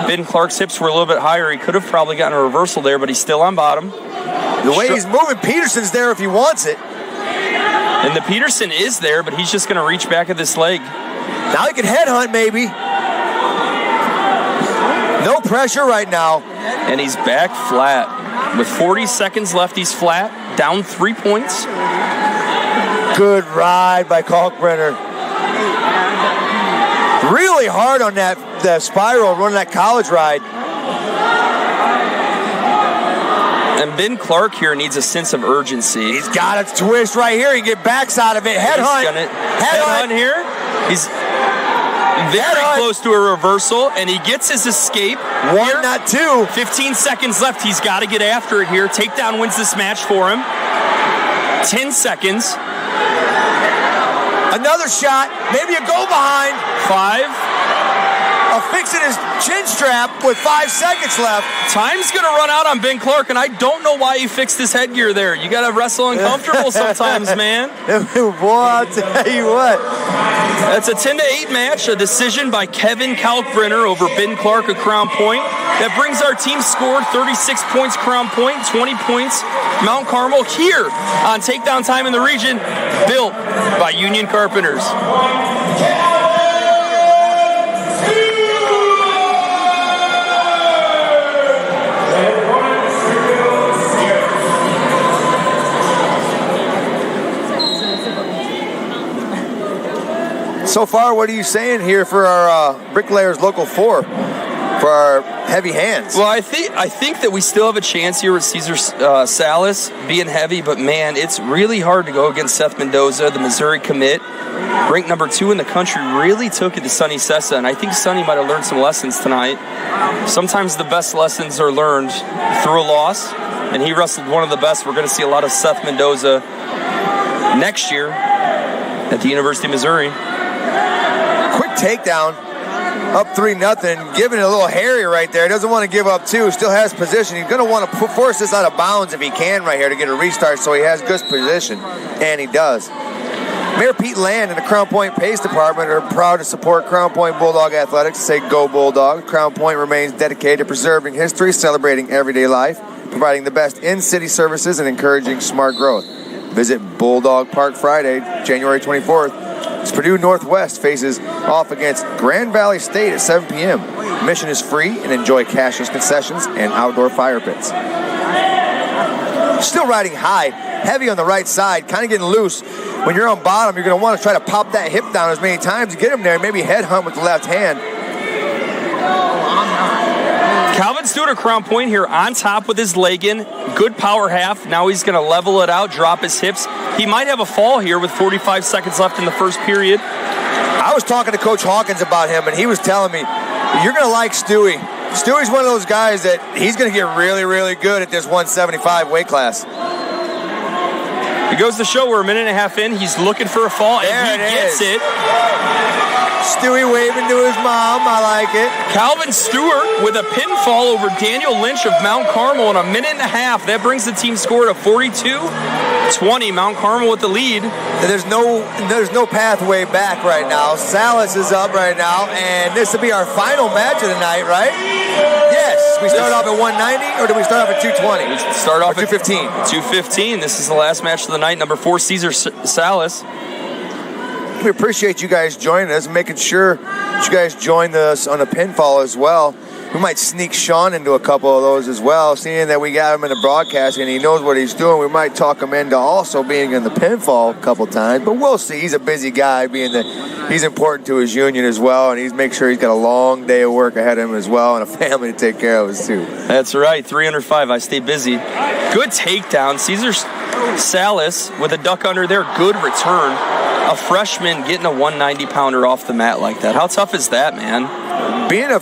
B: Ben Clark's hips were a little bit higher. He could have probably gotten a reversal there, but he's still on bottom.
A: The way he's moving, Peterson's there if he wants it.
B: And the Peterson is there, but he's just going to reach back at this leg.
A: Now he can headhunt, maybe. No pressure right now.
B: And he's back flat. With 40 seconds left, he's flat. Down 3 points.
A: Good ride by Kalkbrenner. Really hard on the spiral, running that college ride.
B: And Ben Clark here needs a sense of urgency.
A: He's got a twist right here. He can get backs out of it. Headhunt.
B: Headhunt here. He's very close to a reversal, and he gets his escape.
A: One, here. Not two.
B: 15 seconds left. He's got to get after it here. Takedown wins this match for him. 10 seconds.
A: Another shot. Maybe a go behind.
B: 5.
A: Fixing his chin strap with 5 seconds left.
B: Time's going to run out on Ben Clark, and I don't know why he fixed his headgear there. You got to wrestle uncomfortable sometimes, man.
A: Boy, I'll tell you what.
B: That's a 10-8 match, a decision by Kevin Kalkbrenner over Ben Clark of Crown Point. That brings our team score 36 points Crown Point, 20 points Mount Carmel here on Takedown Time in the Region, built by Union Carpenters.
A: So far, what are you saying here for our Bricklayers Local 4, for our heavy hands?
B: Well, I think that we still have a chance here with Cesar Salas being heavy, but man, it's really hard to go against Seth Mendoza, the Missouri commit, ranked number 2 in the country, really took it to Sonny Sessa, and I think Sonny might have learned some lessons tonight. Sometimes the best lessons are learned through a loss, and he wrestled one of the best. We're going to see a lot of Seth Mendoza next year at the University of Missouri.
A: Quick takedown, up 3-0, giving it a little hairy right there. Doesn't want to give up 2, still has position. He's going to want to force this out of bounds if he can right here to get a restart, so he has good position, and he does. Mayor Pete Land and the Crown Point Pace Department are proud to support Crown Point Bulldog Athletics. Say go Bulldog. Crown Point remains dedicated to preserving history, celebrating everyday life, providing the best in-city services, and encouraging smart growth. Visit Bulldog Park Friday, January 24th. As Purdue Northwest faces off against Grand Valley State at 7 p.m. Admission is free and enjoy cashless concessions and outdoor fire pits. Still riding high, heavy on the right side, kind of getting loose. When you're on bottom, you're going to want to try to pop that hip down as many times to get him there, maybe head hunt with the left hand.
B: Calvin Stewart at Crown Point here on top with his leg in. Good power half. Now he's going to level it out, drop his hips. He might have a fall here with 45 seconds left in the first period.
A: I was talking to Coach Hawkins about him, and he was telling me, you're going to like Stewie. Stewie's one of those guys that he's going to get really, really good at this 175 weight class.
B: It goes to show we're a minute and a half in. He's looking for a fall, and he gets it.
A: Stewie waving to his mom. I like it.
B: Calvin Stewart with a pinfall over Daniel Lynch of Mount Carmel in a minute and a half. That brings the team score to 42-20. Mount Carmel with the lead.
A: There's no pathway back right now. Salas is up right now, and this will be our final match of the night, right? Yes. We start off at 190, or do we start off at 220?
B: We start off
A: at 215.
B: 215. This is the last match of the night. Number 4, Cesar Salas.
A: We appreciate you guys joining us, making sure that you guys join us on a pinfall as well. We might sneak Sean into a couple of those as well, seeing that we got him in the broadcast and he knows what he's doing. We might talk him into also being in the pinfall a couple times, but we'll see. He's a busy guy, being that he's important to his union as well, and he's making sure he's got a long day of work ahead of him as well, and a family to take care of us too.
B: That's right, 305. I stay busy. Good takedown. Cesar Salas with a duck under there. Good return. A freshman getting a 190-pounder off the mat like that. How tough is that, man?
A: Being a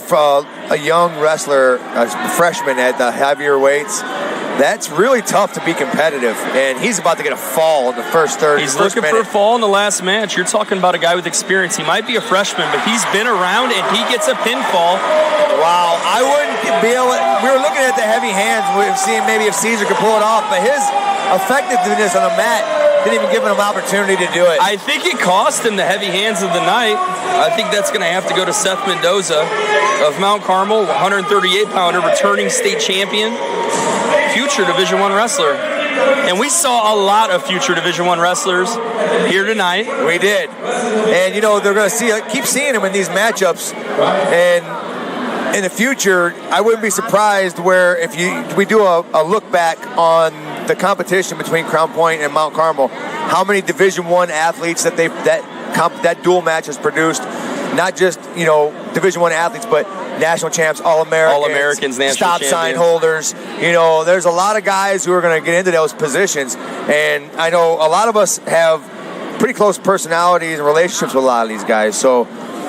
A: young wrestler, a freshman at the heavier weights, that's really tough to be competitive. And he's about to get a fall in the first third.
B: He's looking for a fall in the last match. You're talking about a guy with experience. He might be a freshman, but he's been around, and he gets a pinfall.
A: Wow, I wouldn't be able to, we were looking at the heavy hands, seeing maybe if Cesar could pull it off, but his effectiveness on the mat didn't even give him an opportunity to do it.
B: I think it cost him the heavy hands of the night. I think that's going to have to go to Seth Mendoza of Mount Carmel, 138-pounder, returning state champion, future Division I wrestler. And we saw a lot of future Division I wrestlers here tonight.
A: We did. And, you know, they're going to keep seeing them in these matchups. And in the future, I wouldn't be surprised where if we do a look back on the competition between Crown Point and Mount Carmel, how many Division I athletes that dual match has produced, not just, you know, Division I athletes, but national champs, All-Americans,
B: national
A: stop
B: champions,
A: sign holders. You know, there's a lot of guys who are going to get into those positions, and I know a lot of us have pretty close personalities and relationships with a lot of these guys, so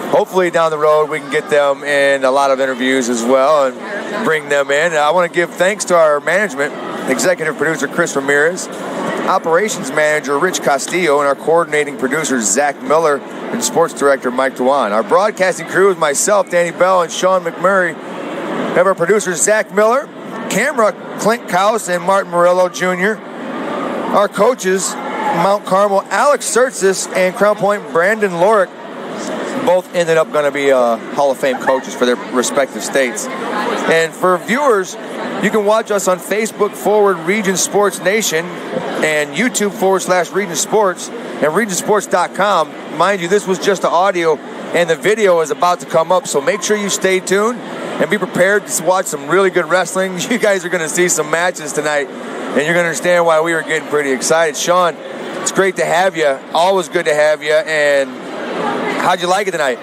A: hopefully down the road we can get them in a lot of interviews as well and bring them in. I want to give thanks to our management executive producer Chris Ramirez, operations manager Rich Castillo, and our coordinating producers Zach Miller and sports director Mike Dewan. Our broadcasting crew is myself, Danny Bell, and Sean McMurray. We have our producers Zach Miller, camera Clint Kaus, and Martin Murillo Jr. Our coaches, Mount Carmel Alex Sertzis and Crown Point Brandon Lorick, both ended up going to be Hall of Fame coaches for their respective states. And for viewers, you can watch us on Facebook /Region Sports Nation and YouTube /Region Sports and regionsports.com. Mind you, this was just the audio and the video is about to come up, so make sure you stay tuned and be prepared to watch some really good wrestling. You guys are going to see some matches tonight, and you're going to understand why we were getting pretty excited. Sean, it's great to have you. Always good to have you. And how'd you like it tonight?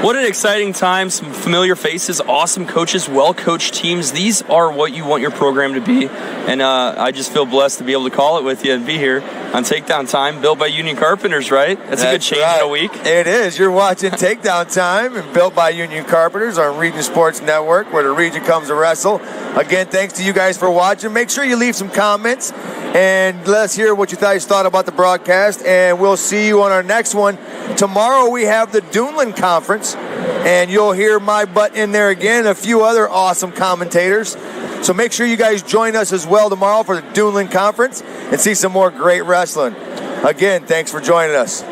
B: What an exciting time. Some familiar faces, awesome coaches, well-coached teams. These are what you want your program to be. And I just feel blessed to be able to call it with you and be here on Takedown Time, built by Union Carpenters, right? That's a good change in a week.
A: It is. You're watching Takedown Time and built by Union Carpenters on Region Sports Network, where the region comes to wrestle. Again, thanks to you guys for watching. Make sure you leave some comments and let us hear what you guys thought about the broadcast. And we'll see you on our next one. Tomorrow we have the Duneland Conference, and you'll hear my butt in there again, a few other awesome commentators. So make sure you guys join us as well tomorrow for the Duneland Conference and see some more great wrestling. Again, thanks for joining us.